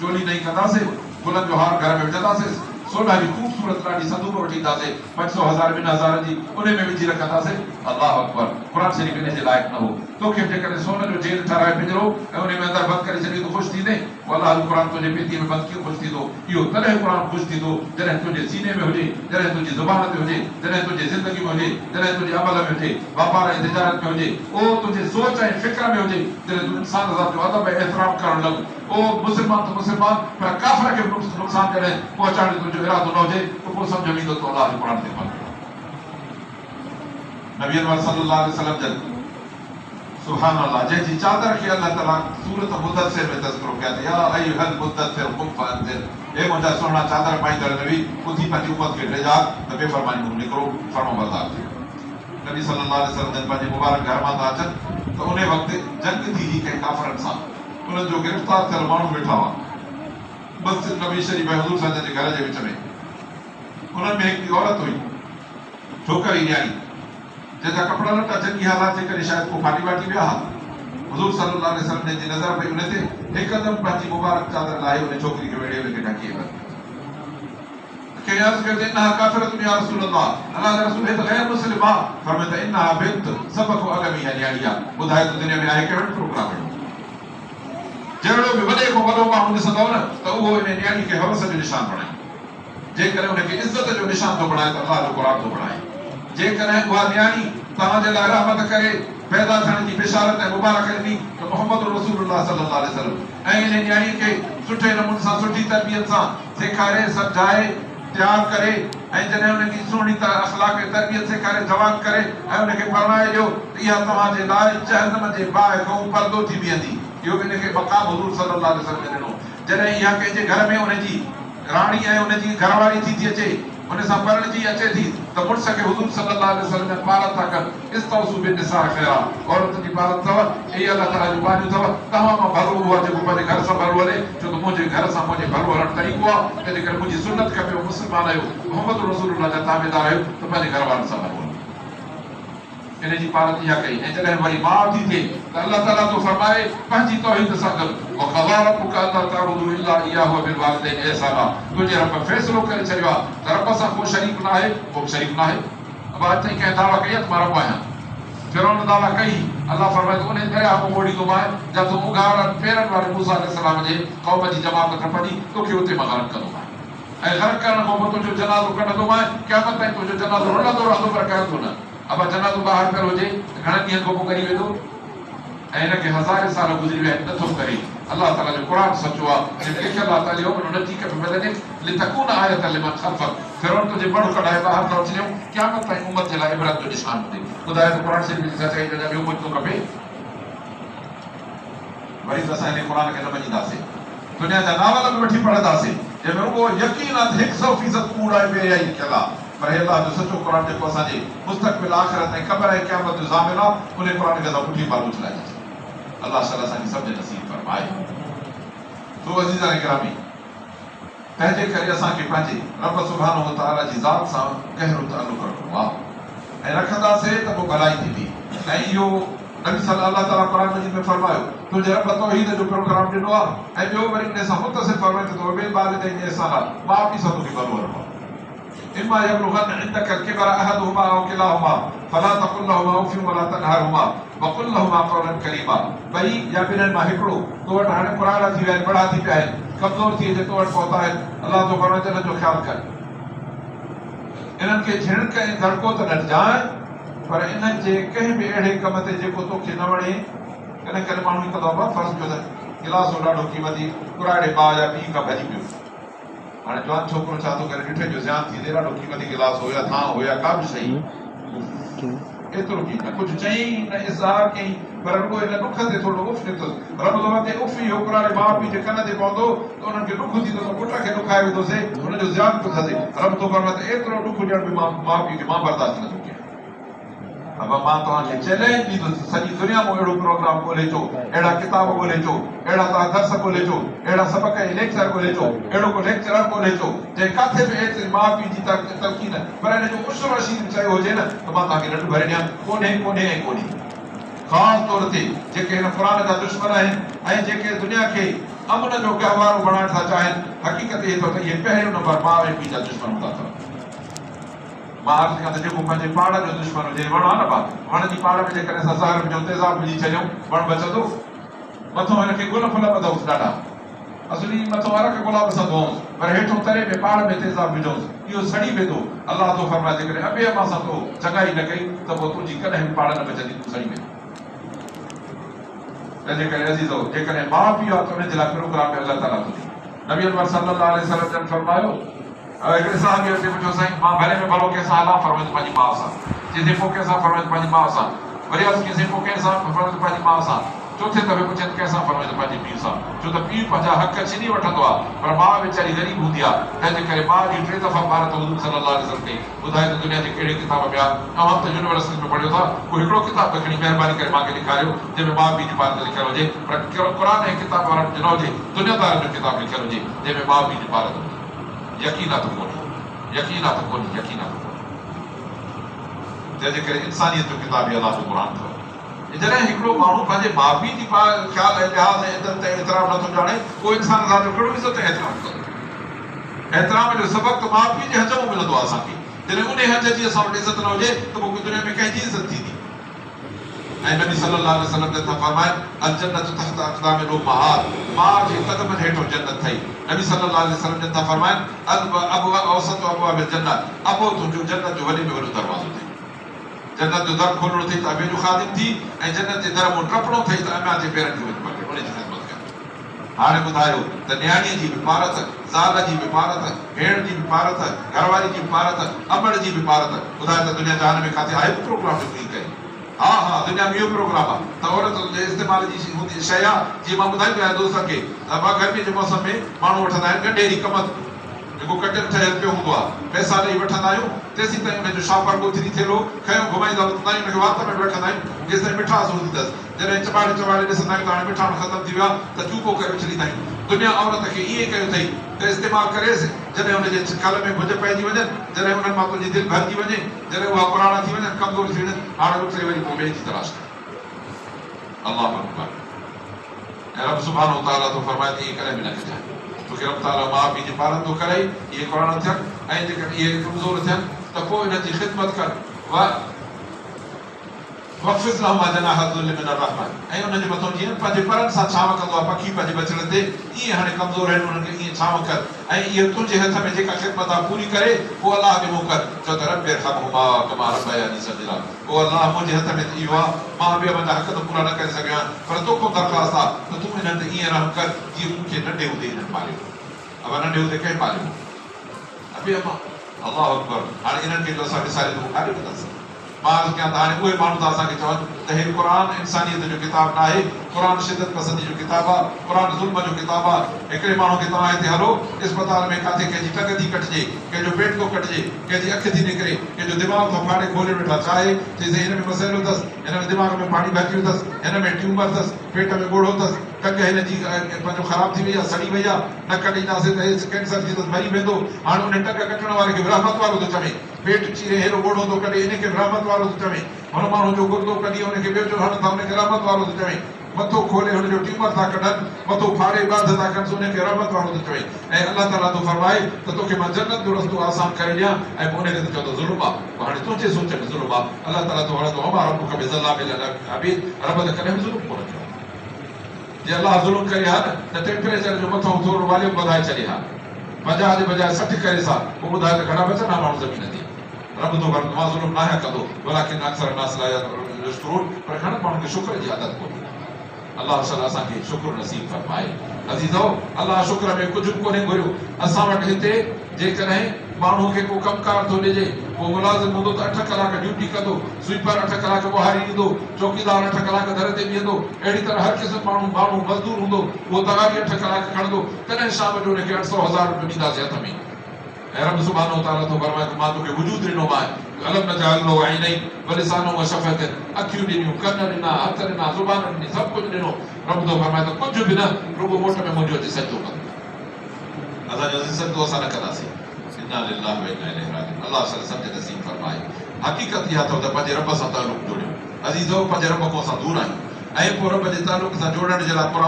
चोली नई कंदासीं, गुलनि जो हार घर में विझंदासीं, सोना जी ख़ूबसूरत ॾाढी संदूक वठी ईंदासीं 500 हज़ार 2000 जी उन में विझी रखंदासीं। अल्लाह अकबर। क़ुरान शरीफ़ इन जे लाइक़ु न हो। तोखे जेकॾहिं सोन जो जेल ठाराए पिंजरो ऐं उन में अंदरि बंदि करे छॾी त ख़ुशि थींदे? अल्लाह जो क़ुरान तुंहिंजे पेतीअ में बंदि कीअं ख़ुशि थींदो? इहो तॾहिं क़ुरान ख़ुशि थींदो जॾहिं तुंहिंजे सीने में हुजे, जॾहिं तुंहिंजी ज़ुबान ते हुजे, जॾहिं तुंहिंजी ज़िंदगी में हुजे, जॾहिं तुंहिंजे अमल में हुजे, वापार ऐं तिजारत में हुजे, ओ तुंहिंजे सोच ऐं फ़िक्र में हुजे, जॾहिं तूं इंसान ज़ात जो अदब ऐं एहतराम करणु लॻ। ओ मुस्लमान त मुस्लमान पर काफ़िर खे नुक़सान जॾहिं पहुचाइण जो तुंहिंजो इरादो न हुजे त पोइ सम्झ में ईंदो त अल्लाह जो क़ुरान ते अमल कयो। नबी अनवर सल्लल्लाहु अलैहि वसल्लम जन सुभान अल्लाह जंहिंजी चादर खे अल्लाह ताला सूरत मुदस्सिर में तज़किरो कया त या अय्युहल मुदस्सिर क़ुम फअंज़िर। हे मुंहिंजा सुहिणा चादर पाईंदड़ नबी, उथी पंहिंजी उम्मत खे ड्रेजाक त बेफ़रमानी मां निकिरो, फर्मबरदार थियो। नबी सल्लल्लाहु अलैहि वसल्लम जन पंहिंजे मुबारक घर मां था अचनि त उन वक़्तु जंग थी हुई कंहिं काफ़िरनि सां। उन्हनि जो गिरफ़्तार थियल माण्हू वेठा हुआ मस्जिद नबी शरीफ़ ऐं हुज़ूर साहिब जे घर जे विच में। उन्हनि में हिकिड़ी औरत हुई, छोकरी न्याणी, जंहिंजा कपिड़ा लटा जंगी हालात जे करे शायदि को फाटी वाटी विया हा। हुज़ूर सल्लल्लाहु अलैहि वसल्लम जी नज़र पई उन ते, हिकदमि पंहिंजी मुबारक चादर लाहे उन छोकिरी खे वेड़े हुनखे ढके वरितो। कंहिं अर्ज़ु कयो त इन्हा काफ़िरतुन या रसूल अल्लाह, अल्लाह जा रसूल हे त ग़ैर मुस्लिम आहे। फरमायो त इन्हा बिंत सभ खां अॻु में इहा न्याणी आहे। ॿुधाए त दुनिया में आहे कहिड़ो प्रोग्राम अहिड़ो? जहिड़ो बि वॾे खां वॾो माण्हू ॾिसंदव न त उहो इन न्याणी खे हवस जो निशान बणाए। जेकॾहिं उनखे इज़त जो निशान थो बणाए त अल्लाह जो क़ुरान थो बणाए। जेकॾहिं उहा न्याणी तव्हांजे लाइ रहमत करे पैदा थियण जी बिशारत ऐं मुबारक ॾिनी त मोहम्मद रसूलुल्लाह सल्लल्लाहु अलैहि वसल्लम ऐं इन न्याणी खे सुठे नमूने सां सुठी तरबियत सां सेखारे सम्झाए तयारु करे ऐं जॾहिं उनजी सुहिणी अख़लाक ऐं तरबियत सेखारे जवान करे ऐं उनखे फरमाए ॾियो त इहा तव्हांजे लाइ जहन्नम जे बाहि खां परदो थी बीहंदी। इहो बि इनखे मक़ाम हुज़ूर सल्लल्लाहु अलैहि वसल्लम ॾिनो। जॾहिं इहा कंहिंजे घर में उनजी राणी ऐं उनजी घरवारी थी अचे, उन सां परणजी अचे थी त मुड़ुस खे हुज़ूर सल्लल्लाहु अलैहि वसल्लम पालत था कनि। इस्तौसू बिन्निसा ख़ैरा, औरत जी पालत अथव, इहे अल्लाह ताला जूं बानियूं अथव। तव्हां मां भलो उहो जेको पंहिंजे घर सां भलो हले, छो त मुंहिंजे घर सां मुंहिंजे भलो हलण तरीक़ो आहे। तंहिंजे करे मुंहिंजी सुन्नत खपे, मुस्लमान आहियो, मोहम्मद रसूलुल्लाह जा ताबेदार आहियो त पंहिंजे घर वारनि सां भलो हलो। इन जी पालत इहा कई। ऐं जॾहिं वरी माउ थी थिए त अल्लाह ताला तो फरमाए पंहिंजी तौहीद सां गॾु वक़ज़ा रब्बुक अल्ला ताअबुदू इल्ला इय्याहु व बिल वालिदैनि इहसाना। तुंहिंजे रब फ़ैसिलो करे छॾियो आहे त रब सां को शरीक न आहे, को बि शरीक न आहे। अब अॼु ताईं कंहिं दावा कई आहे त मां रब आहियां? फिरौन दावा कई। अल्लाह फरमाए त उन दरिया खां मोड़ींदोमांइ जितां उघाड़नि पेरनि वारे मूसा अलैहिस्सलाम जे क़ौम जी जमात टपंदी, तोखे उते मां ग़रक़ कंदोमांइ। ऐं ग़रक़ करण खां पोइ तुंहिंजो जनाज़ो कढंदोमांइ। क़यामत ताईं तुंहिंजो जनाज़ो रुलंदो रहंदो पर कंदो न। अब जनाज़ो ॿाहिरि पियो हुजे त घणनि ॾींहंनि खां पोइ करी वेंदो? ऐं हिनखे हज़ारे साल गुज़री विया आहिनि नथो करे। अलाह ताला जो क़ुरान सचो आहे, जंहिंमें लिखियलु आहे त यौम नजीक बिबदनिक लितकून आयतन लिमन ख़ल्फ़क। फिरौन तुंहिंजे बड़ कढाए ॿाहिरि न अचिजो, क़यामत ताईं उम्मत जे लाइ इबरत जो निशान हुजे। ॿुधाए त क़ुरान शरीफ़ जी सचाई जो ॿियो कुझु थो खपे? वरी त असां हिन क़ुरान खे न मञींदासीं, दुनिया जा नावल बि वठी पढ़ंदासीं जंहिंमें रुॻो यकीन आहे 100% कूड़ ऐं बेहयाई थियल आहे। पर अलाह जो सचो क़ुरान जेको असांजे मुस्तक़बिल आख़िरत ऐं क़ब्र ऐं क़यामत जो ज़ामिन आहे, उन क़ुरान खे असां पुठी पालू चलाईंदासीं। अलाह ताला असांखे सभु नसीब फरमाए। तो अज़ीज़ान गिरामी, तंहिंजे करे असांखे पंहिंजे रब सुब्हानहू व तआला जी ज़ात सां गहरो ताल्लुक़ रखणो आहे ऐं रखंदासीं त पोइ भलाई थींदी। ऐं इहो नबी अल्लाह ताला क़ुरान मजीद में फरमायो, तुंहिंजे रब तौहीद जो प्रोग्राम ॾिनो आहे ऐं ॿियो वरी उन सां मुतसिल फरमाए त बिल वालिदैन इहसाना, माउ पीउ सां तोखे भलो रखो। इमा यबलुगन इंदक अलकिबर अहदुहुमा औ किलाहुमा फला तकुल लहुमा उफ़िन वला तनहरहुमा वकुल लहुमा क़ौलन करीमा। भई या ॿिन्हिनि मां हिकिड़ो तो वटि हाणे पुराणा थी विया आहिनि, बड़ा थी पिया आहिनि, कमज़ोर थी जे तो वटि पहुता आहिनि, अलाह तो फरमाए हिननि जो ख़्यालु कर, इन्हनि खे झिड़क ऐं दड़को त न ॾिजांइ, पर इन्हनि जे कंहिं बि अहिड़े कम ते जेको तोखे न वणे। कॾहिं कॾहिं माण्हू हिकु दफ़ो फर्ज़ कयो त गिलासो ॾाढो क़ीमती कुराड़े भाउ या पीउ खां भॼी पियो। हाणे जवान छोकिरो छा थो करे, ॾिठे जो ज़्यान थी थिए, ॾाढो क़ीमती गिलास हुया, थां हुया, का बि शइ, एतिरो की न कुझु चयईं न इज़हार कयईं, पर रुॻो हिन ॾुख ते थोरो उफ़ निकितोसि। रब थो वधे उफ़ इहो कुराड़े माउ पीउ जे कन ते पवंदो त उन्हनि खे ॾुख थींदो, त पुट खे ॾुखाए विधोसीं, हुनजो ज़्यान थो थिए। रब थो फरमाए त एतिरो ॾुख ॾियण बि माउ पीउ खे मां बर्दाश्त नथो कयां। अब मां तव्हांखे चैलेंज ॾींदुसि, सॼी दुनिया में अहिड़ो प्रोग्राम ॻोल्हे अचो, अहिड़ा किताब ॻोल्हे अचो, अहिड़ा तव्हां दर्स ॻोल्हे अचो, अहिड़ा सबक ऐं लेक्चर ॻोल्हे अचो, अहिड़ो को लेक्चरर ॻोल्हे अचो जंहिं किथे बि एतिरी माउ पीउ जी तलक़ीन पर हिन जो उशर रशीद चयो हुजे न त मां तव्हांखे ॾंढ भरे ॾियां। कोन्हे कोन्हे ऐं कोन्हे। ख़ासि तौर ते जेके हिन क़ुरान जा दुश्मन आहिनि ऐं जेके दुनिया खे अमन जो गहवारो बणाइण था चाहिनि, हक़ीक़त इहे अथव त इहे पहिरियों नंबर माउ ऐं पीउ जा दुश्मन हूंदा अथव। मां अर्ज़ु कयां त जेको पंहिंजे पाण जो दुश्मन हुजे, वण आहे न भाउ, वण जी पाण में जेकॾहिं असां ज़हर विझूं, तेज़ाब विझी छॾियूं, वण बचंदो? मथां हिनखे गुल फुल ॿधोसि ॾाढा, असली मथां अरक गुलाब सां धोऊंसि, पर हेठो तरे में पाण में तेज़ाब विझोसि, इहो सड़ी वेंदो। अलाह तो फरमाए जेकॾहिं अॿे अमा सां तो चङाई न कई त पोइ तुंहिंजी कॾहिं बि पाण न बचंदी, तूं सड़ी वेंदो। तंहिंजे करे अज़ीज़ो, जेकॾहिं माउ पीउ आहे त उनजे लाइ प्रोग्राम में अलाह ताला थो ॾे। नबी अनवर सल्लल्लाहु अलैहि वसल्लम जन फरमायो, हिकिड़े साहबी खे पुछो, साईं मां भले में भलो कंहिंसां हलां? फरमायो त पंहिंजी माउ सां। चइजे पोइ कंहिंसां? फरमायो त पंहिंजी माउ सां। वरी अर्ज़ु कईं, पोइ कंहिंसां? फरमायो त पंहिंजी माउ सां। चौथे दफ़े पुछनि कंहिंसां? फरमायो त पंहिंजे पीउ सां। छो त पीउ पंहिंजा हक़ छीनी वठंदो आहे, पर माउ वीचारी ग़रीब हूंदी आहे। तंहिंजे करे माउ जी 3 दफ़ा भारत हुज़ूर सल्लल्लाहु अलैहि वसल्लम खे ॿुधाए त दुनिया जे कहिड़े किताब में आहे। तव्हां त यूनिवर्सिटी में पढ़ियो था, कोई हिकिड़ो किताब त खणी महिरबानी करे मूंखे ॾेखारियो जंहिंमें माउ पीउ जी बात लिखियलु हुजे, पर कहिड़ो क़ुरान ऐं किताब वारनि जो न हुजे, दुनियादारनि जो किताब लिखियलु हुजे जंहिंमें माउ पीउ जी बात हुजे। यकीन आहे त कोन्हे, यकीन आहे त कोन्हे, यकीन आहे त कोन्हे। तंहिंजे करे इंसानियत जो किताब ई अलाह जो क़ुरान अथव। जॾहिं हिकिड़ो माण्हू पंहिंजे माउ पीउ जी ख़्याल ऐं लिहाज़ ऐं इज़त ऐं एतिराम नथो ॼाणे, उहो इंसान अलाह जो कहिड़ो इज़त ऐं एतिराम कंदो? एतिराम जो सबक़ त माउ पीउ जे हथ में मिलंदो आहे असांखे। जॾहिं उन हथ जी असां वटि इज़त न हुजे त पोइ दुनिया में कंहिंजी इज़त थींदी? ऐं नबी सल्लल्लाहु अलैहि वसल्लम ने फरमाया, अल जन्नत तहत अक़दामिल उम्महात, माउ जे क़दमनि हेठो जन्नत अथई। नबी सल्लल्लाहु अलैहि वसल्लम ने फरमाया, अबवाब औसत अबवाबिल जन्नत, अबो तुंहिंजो जन्नत जो वॾे में वॾो दरवाज़ो अथई। जन्नत जो दर खोलणो अथई त अबे जो ख़ादिम थी, ऐं जन्नत जे दर मूं टपणो अथई त अञा जे पेरनि खे वञी पके, उन जी ख़िदमत कर। हाणे ॿुधायो त न्याणीअ जी बि पारत, ज़ाल जी बि पारत, भेण जी बि पारत, घरवारी जी बि पारत, अमड़ जी बि पारत। ॿुधायो त दुनिया जहान में किथे आहे प्रोग्राम जो कोई करे? हा हा, दुनिया में इहो प्रोग्राम आहे त औरत जे इस्तेमाल जी हूंदी शइ आहे। जीअं मां ॿुधाईंदो आहियां दोस्तनि खे त गर्मी जे मौसम में माण्हू वठंदा आहिनि गंढेरी कमत, जेको कटियल ठहियल पियो हूंदो आहे, पैसा ॾेई वठंदा आहियूं, तेसीं ताईं हुनजो शापर गोथरी थेलो खयो घुमाईंदा वठंदा आहियूं, हुनखे वात में बि रखंदा आहियूं जेसि ताईं मिठास हूंदी अथसि। जॾहिं चॿाड़े चॿाड़े ॾिसंदा आहियूं त हाणे मिठाण ख़तमु थी वियो आहे त चूको करे उछलींदा आहियूं। दुनिया औरत खे ईअं कयो अथई त इस्तेमालु करेसि, जॾहिं हुनजे कल में भुज पइजी वञनि, जॾहिं उन्हनि मां तुंहिंजी दिलि भरिजी वञे, जॾहिं उहा पुराणा थी वञनि, कमज़ोर थी वञनि, हाणे उथी वरी पोइ ॿिए जी तलाश कर। अल्लाह अकबर। ऐं रब सुभाणे तआला थो फरमाए त ईअं कॾहिं बि न कजांइ। तोखे रब ताला माउ पीउ जी पालन थो करे, इहे क़ुरान थियनि, ऐं जेकॾहिं इहे कमज़ोर थियनि त पोइ हिन जी ख़िदमत कर। वक़्फ़िज़ लहुम जनाह ज़ुल्ल मिनर रहमा ऐं उन्हनि जे मथां जीअं पंहिंजे परनि सां छांव कंदो आहे पखी पंहिंजे बचड़े ते ईअं हाणे कमज़ोर आहिनि उन्हनि खे ईअं छांव कर ऐं इहो तुंहिंजे हथ में जेका ख़िदमत आहे पूरी करे पोइ अलाह खे मुंहुं कर चओ त रब इरहमहुमा कमा रब्बयानी सग़ीरा ओ अलाह मुंहिंजे हथ में इहो आहे मां ॿिया मुंहिंजा हक़ त पूरा न करे सघियो आहियां पर तोखां दरख़्वास्त आहे त तूं इन्हनि ते ईअं रहम कर जीअं मूंखे नंढे हूंदे इन्हनि पालियो अब नंढे हूंदे कंहिं पालियो अबे अमा अलाह अकबर हाणे इन्हनि खे जो असां विसारे थो ॾाढो नथासीं मां अर्ज़ु कयां त हाणे उहे माण्हू त असांखे चवनि त हे क़ुर इंसानियत जो किताबु न आहे क़ुर शिदत पसंदी जो किताबु आहे क़ुर ज़ुल्म जो किताबु आहे हिकिड़े माण्हू खे तव्हां हिते हलो इस्पताल में किथे कंहिंजी टंग थी कटिजे कंहिंजो पेट थो कटिजे कंहिंजी अखि थी निकिरे कंहिंजो दिमाग़ थो फाड़े खोले वेठा चाहे चई हिन में मसइलो अथसि हिन में दिमाग़ में पाणी भरिजी अथसि हिन में ट्यूमर अथसि पेट में ॻोड़ो अथसि टंग हिन जी पंहिंजो ख़राबु थी वई आहे सड़ी वई आहे न कढींदासीं त कैंसर थी अथसि मरी वेंदो हाणे उन टंग कटण वारे खे रहमत वारो थो चवे पेट चीरे हेॾो ॻोड़ो थो कढे इन खे रहमत वारो थो चवे हुन माण्हू जो गुर्दो कढी हुनखे ॿियो जो हणनि था हुनखे रहमत वारो थो चवे मथो खोले हुनजो ट्यूमर था कढनि मथो फाड़े ॿाध था कनि उनखे रहमत वारो थो चवे ऐं अलाह ताला थो फरमाए त तोखे मां जन्नत जो रस्तो आसान करे ॾियां ऐं पोइ उनखे त चओ त ज़ुल्म आहे पोइ हाणे तुंहिंजे सोच में ज़ुल्म आहे अलाह ताला तो वणंदो अमा रब्बुक बिज़ल्लामिल अबीद रब त कॾहिं बि ज़ुल्म कोन कयो जे अलाह ज़ुल्म करे हा न त टेम्परेचर जो मथां थोरो वॉल्यूम वधाए छॾे हा 50 जे बजाए 60 करे सा पोइ ॿुधाए त घणा बचंदा माण्हू ज़मीन ते रब तो वणंदो मां ज़ुल्म न आहियां कंदो वलाकिन अक्सर नास ला यशकुरून पर घणनि माण्हुनि खे शुक्र जी आदत कोन्हे अल्लाह ताला असांखे शुक्र नसीब फरमाए अज़ीज़ो अल्लाह शुक्र में कुझु बि कोन्हे घुरियो असां वटि हिते जेकॾहिं माण्हू खे को कमकार थो ॾिजे को मुलाज़िम हूंदो त 8 कलाक ड्यूटी कंदो स्वीपर 8 कलाक ॿुहारी ॾींदो चौकीदार 8 कलाक दर ते बीहंदो अहिड़ी तरह हर क़िस्म माण्हू मज़दूर हूंदो उहो तगारी 8 कलाक खणंदो तॾहिं शाम जो हुनखे 800,000 रुपया ॾींदासीं हथ में ऐं रब सुभाणे ताला थो फरमाए त मां तोखे वजूद ॾिनो आहे अलम न जालो आईनई वलिसानो व शफ़तन अखियूं ॾिनियूं कन ॾिना हथ ॾिना ज़ुबान ॾिनी सभु कुझु ॾिनो रब थो फरमाए त कुझु बि न रुगो मोट में मुंहिंजो अची सजदो कंदो असांजो सजदो असां न कंदासीं इन्ना लिल्लाहि व इन्ना इलैहि राजिऊन अल्लाह असांखे सम्झ नसीब फरमाए हक़ीक़त इहा अथव त पंहिंजे रब सां तालुक़ जोड़ियो अज़ीज़ो पंहिंजे रब खां असां दूर आहियूं ऐं पोइ रब जे तालुक़ सां जोड़ण जे लाइ क़ुर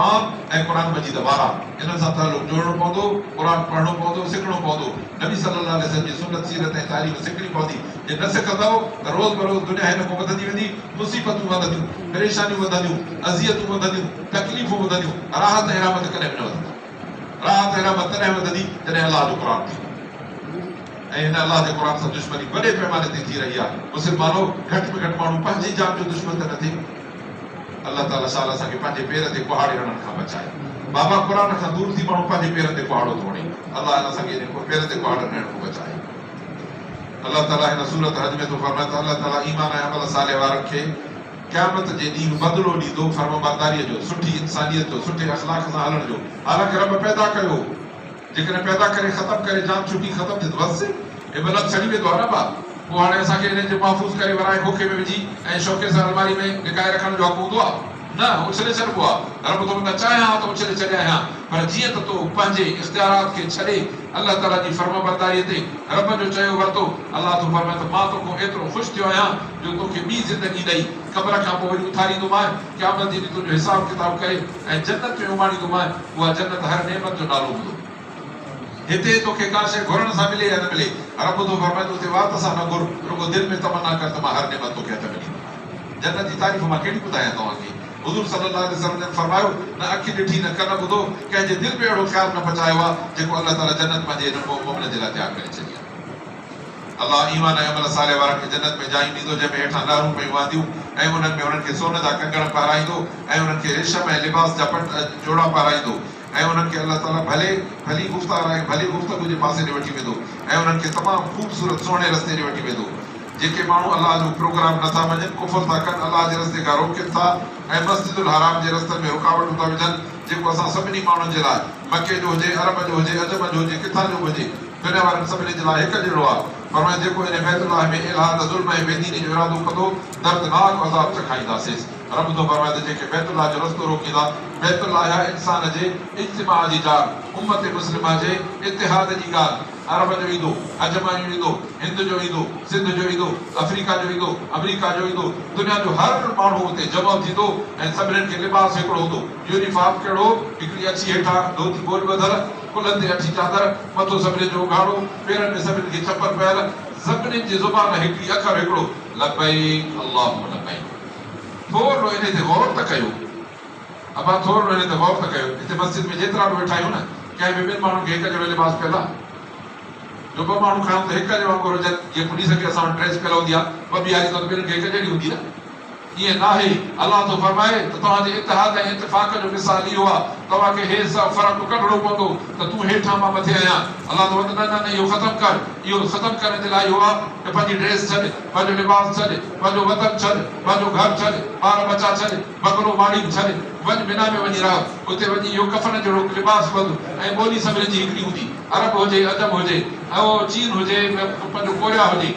ऐं क़ुर मजीद वारा इन्हनि सां तालुक़ जोड़णो पवंदो क़ुर पढ़णो पवंदो सिखणो पवंदो नबी सल्लल्लाहु अलैहि वसल्लम जी सुन्नत सीरत ऐं तालीम सिखणी पवंदी जे न सिखंदव त रोज़ बरोज़ दुनिया हिन खां वधंदी वेंदी मुसीबतूं वधंदियूं परेशानियूं वधंदियूं अज़ियतूं वधंदियूं तकलीफ़ूं वधंदियूं राहत ऐं रहमत कॾहिं बि न वधंदा राहत ऐं रहमत तॾहिं वधंदी जॾहिं अलाह जो क़ुर थींदो ऐं हिन अलाह जे क़ुर सां दुश्मनी वॾे पैमाने ते थी रही आहे मुस्लमानो घटि में घटि माण्हू पंहिंजी जान जो दुश्मन त न थिए अल्लाह ताला शाला असांखे पंहिंजे पेर ते कुहाड़े हणण खां बचाए बाबा क़ुर खां दूर थी माण्हू पंहिंजे पेरनि ते कुहाड़ो थो हणे अल्लाह असांखे पेर ते कुहाड़ो हणण खां बचाए अल्लाह ताला हिन सूरत हज में थो फरमाए त अल्लाह ताला ईमान ऐं अमल साले वारनि खे क़यामत जे ॾींहुं बदिलो ॾींदो फर्मबरदारीअ जो सुठी इंसानियत जो सुठे अख़लाक सां हलण जो हालांकि रब पैदा कयो जेकॾहिं पैदा करे ख़तमु करे जान छुटी ख़तमु थिए त बसि हे बलद छॾी वेंदो आहे न बा पोइ हाणे असांखे हिननि जो महफ़ूज़ करे वराए खोखे में विझी ऐं शौक़े सां अलमारी में लिकाए रखण जो हक़ हूंदो आहे न उछले छॾिबो आहे रब तो न चाहियां त उछले छॾिया आहियां पर जीअं त तो पंहिंजे इख़्तियारात खे छॾे अल्लाह ताला जी फर्मबरदारीअ ते रब जो चयो वरितो अल्लाह तो फरमाए त मां तोखां एतिरो ख़ुशि थियो आहियां जो तोखे ॿी ज़िंदगी ॾेई क़ब्र खां पोइ वरी उथारींदोमांइ क़यामत जे ॾींहुं तुंहिंजो हिसाब किताब करे ऐं जन्नत में उमाणींदोमांइ उहा जन्नत हर नेमत जो नालो हूंदो हिते तोखे का शइ घुरण सां मिले या न मिले रब तो फरमाए तो वात सां न घुर रुगो दिलि में तमन्ना कर त मां हर नेमत तोखे हथ में ॾींदोमांइ जन्नत जी तारीफ़ मां कहिड़ी ॿुधायां तव्हांखे हुज़ूर सल्लल्लाहु अलैहि वसल्लम ने फरमायो न अखि ॾिठी न कन ॿुधो कंहिंजे दिलि में अहिड़ो ख़्यालु न पचायो आहे जेको अल्लाह ताला जन्नत पंहिंजे हिन मोमिन जे लाइ तयारु करे छॾी आहे अल्लाह ईमान ऐं अमल साले वारनि खे जन्नत में जायूं ॾींदो जंहिंमें हेठां नारूं पयूं वहंदियूं ऐं उन्हनि में उन्हनि खे सोन जा कंगण पाराईंदो ऐं उन्हनि खे रेशम ऐं लिबास जा जोड़ा पाराईंदो ऐं उन्हनि खे अल्लाह ताला भली गुफ़्तार ऐं भली गुफ़्तगू जे पासे ॾे वठी वेंदो ऐं उन्हनि खे तमामु ख़ूबसूरत सुहिणे रस्ते ॾे वठी वेंदो जेके माण्हू अलाह जो प्रोग्राम नथा मञनि कुफ़र था कनि अलाह जे रस्ते खां रोकनि था ऐं मस्जिदुल हराम जे रस्तनि में रुकावटूं था विझनि जेको असां सभिनी माण्हुनि जे लाइ मके जो हुजे अरब जो हुजे अजम जो हुजे किथां जो हुजे दुनिया वारनि सभिनी जे लाइ हिकु जहिड़ो आहे पर जेको हिन बैतुल्लाह में इलाह ज़ुल्म ऐं बेदीनी जो इरादो कंदो दर्दनाक अज़ाब चखाईंदासीं रब तो फरमाए त जेके बैतुल्लाह जो रस्तो रोकींदा बैतुल्लाह इंसान जे इज्तिमा जी ॼाण उम्मत मुस्लिमा जे इतिहाद जी ॻाल्हि अरब जो ईंदो अजम जो ईंदो हिंद जो ईंदो सिंध जो ईंदो अफ्रीका जो ईंदो अमेरिका जो ईंदो दुनिया जो हर माण्हू हुते जमा थींदो ऐं सभिनीनि खे लिबास हिकिड़ो हूंदो यूनिफॉर्म कहिड़ो हिकिड़ी अछी हेठां धोती बोल ॿधल कुलनि ते अछी चादर मथो सभिनी जो उघाड़ो पेरनि में सभिनी खे चपल पियल सभिनीनि जी ज़ुबान हिकिड़ी अखर हिकिड़ो लबैक अल्लाहुम्मा लबैक थोरो इन ते गौर त कयो अबा थोरो इन ते गौर त कयो हिते मस्जिद में जेतिरा बि वेठा आहियूं न कंहिं बि ॿिनि माण्हुनि खे हिक जहिड़ो लिबास पियल आहे जो ॿ माण्हू खणूं त हिक जे वांगुरु हुजनि जीअं पुलिस खे असां ड्रेस पियल हूंदी आहे ॿ ॿियारी त ॿिन्हिनि खे हिक जहिड़ी हूंदी न ईअं न आहे अलाह थो फरमाए त तव्हांजे इतिहाद ऐं इतफ़ाक़ जो मिसाल इहो आहे तव्हांखे हे सभु फ़र्क़ु कढणो पवंदो त तूं हेठां मां मथे आहियां अलाह थो न न इहो ख़तमु कर इहो ख़तमु करण जे लाइ इहो आहे त पंहिंजी ड्रेस छॾ पंहिंजो लिबास छॾ पंहिंजो वतन छॾ पंहिंजो घर छॾ ॿार बचा छॾ बकरो माड़ी छॾ वञ मिना में वञी रह उते वञी इहो कफ़न जहिड़ो लिबास ॿध ऐं ॿोली सभिनी जी हिकिड़ी हूंदी अरब हुजे अजम हुजे ऐं चीन हुजे पंहिंजो कोरिया हुजे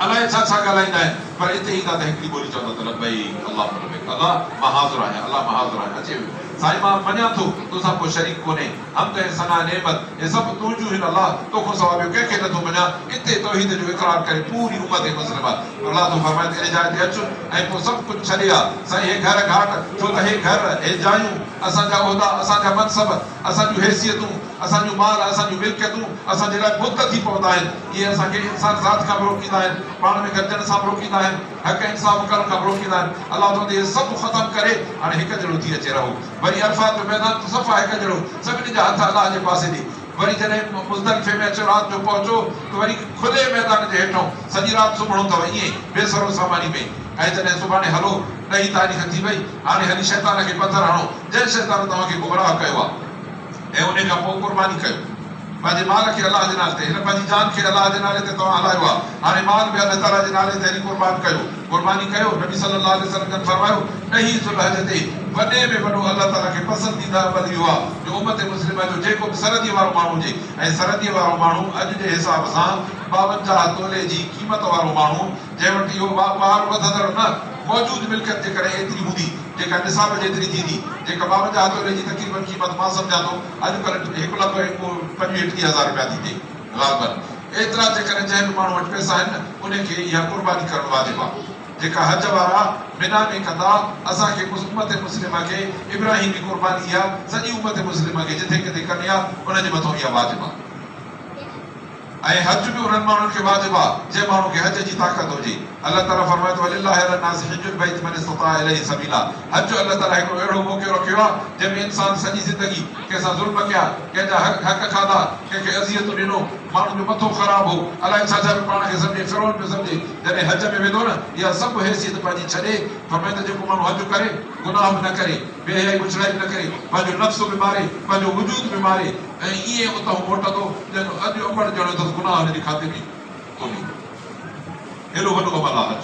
अलाए छा छा ॻाल्हाईंदा आहिनि पर हिते ईंदा त हिकिड़ी ॿोली चवंदा त लबैक अलाह अलाह मां हाज़िर आहियां अलाह मां हाज़िर आहियां अचे साईं मां मञां थो तोसां को शरीक कोन्हे हमद ऐं सना नेमत हे सभु तुंहिंजूं आहिनि अलाह तोखां सवाइ ॿियो कंहिंखे नथो मञां हिते तौहीद जो इक़रार करे पूरी उम्मत मुस्लिम अलाह तो फरमाए इन जाइ ते अच ऐं पोइ सभु कुझु छॾे आ साईं हे घर घाट छो त हे घर हे जायूं असांजा उहिदा असांजा मनसब असांजूं हैसियतूं असांजूं माल असांजूं मिल्कियतूं असांजे लाइ बुत थी पवंदा आहिनि इहे असांखे इंसान ज़ात खां बि रोकींदा आहिनि पाण में गॾिजण सां बि रोकींदा आहिनि हक़ इंसाफ़ करण खां बि रोकींदा आहिनि अलाह ताला इहे सभु ख़तमु करे हाणे हिकु जहिड़ो थी अचे रहो वरी अरफात जो मैदान त सफ़ा हिकु जहिड़ो सभिनी जा हथ अलाह जे पासे ॾे वरी जॾहिं मुज़दलिफ़े में अचो राति जो पहुचो त वरी खुले मैदान जे हेठां सॼी राति सुम्हणो अथव ईअं बेसरो सामानी में ऐं जॾहिं सुभाणे हलो ॾही तारीख़ थी वई हाणे हली शैतान खे पथर हणो जंहिं शैतान तव्हांखे गुमराह कयो आहे ऐं उन खां पोइ क़ुर्बानी कयो पंहिंजे माल खे अलाह जे नाले ते हिन पंहिंजी जान खे अलाह जे नाले ते तव्हां हलायो आहे हाणे माल बि अलाह ताला जे नाले ते हली क़ुर्बान कयो क़ुर्बानी कयो नबी सल्लल्लाहु अलैहि वसल्लम जन फरमायो ॾही ज़ुल्हज ते वॾे में वॾो अलाह ताला खे पसंदीदा अमल इहो आहे जो उम्मत मुस्लिमा जो जेको बि सरहदीअ वारो माण्हू हुजे ऐं सरहदीअ वारो माण्हू अॼु जे हिसाब सां 52 तोले जी क़ीमत वारो माण्हू जंहिं वटि इहो ॿार वधंदड़ न मौजूद मिल्कियत जे करे एतिरी हूंदी जेका निसाब जेतिरी थींदी जेका 52 तोले जी तक़रीबन क़ीमत मां सम्झां थो अॼुकल्ह 1,35,000 रुपया थी थिए ग़ालिबन एतिरा जेकॾहिं जंहिं बि माण्हू वटि पैसा आहिनि उनखे इहा क़ुर्बानी करणु वाजिबु आहे जेका हज वारा बिना में कंदा असांखे उम्मत मुस्लिमा खे इब्राहिम जी क़ुर्बानी इहा सॼी उम्मत मुस्लिमा खे जिथे किथे करणी आहे उनजे मथां इहा वाजिबु आहे ऐं हज बि उन्हनि माण्हुनि खे वाजिबु आहे जंहिं माण्हू खे हज जी ताक़त हुजे अलाह ताला फरमाए थो वलिल्लाहि अला नास हिजुल बैत मन इस्तता इलैहि सबीला हज अलाह ताला हिकिड़ो अहिड़ो मौक़ो रखियो आहे जंहिंमें इंसान सॼी ज़िंदगी कंहिंसां ज़ुल्म कया कंहिंजा हक़ खाधा कंहिंखे अज़ियतूं ॾिनो माण्हुनि जो मथो ख़राबु हो अलाए छा छा पाण खे सम्झे फिरोन पियो सम्झे जॾहिं हज में वेंदो न इहा सभु हैसियत पंहिंजी छॾे फरमाईंदो जेको माण्हू हज करे गुनाह बि न करे बेहयाई बुछड़ाई बि न करे पंहिंजो नफ़्स बि मारे पंहिंजो वजूद बि मारे ऐं ईअं उतां मोटंदो ॼण अॼु अमड़ ॼण अथसि गुनाह हुनजे खाते में कोन्हे हेॾो वॾो अमल आहे हज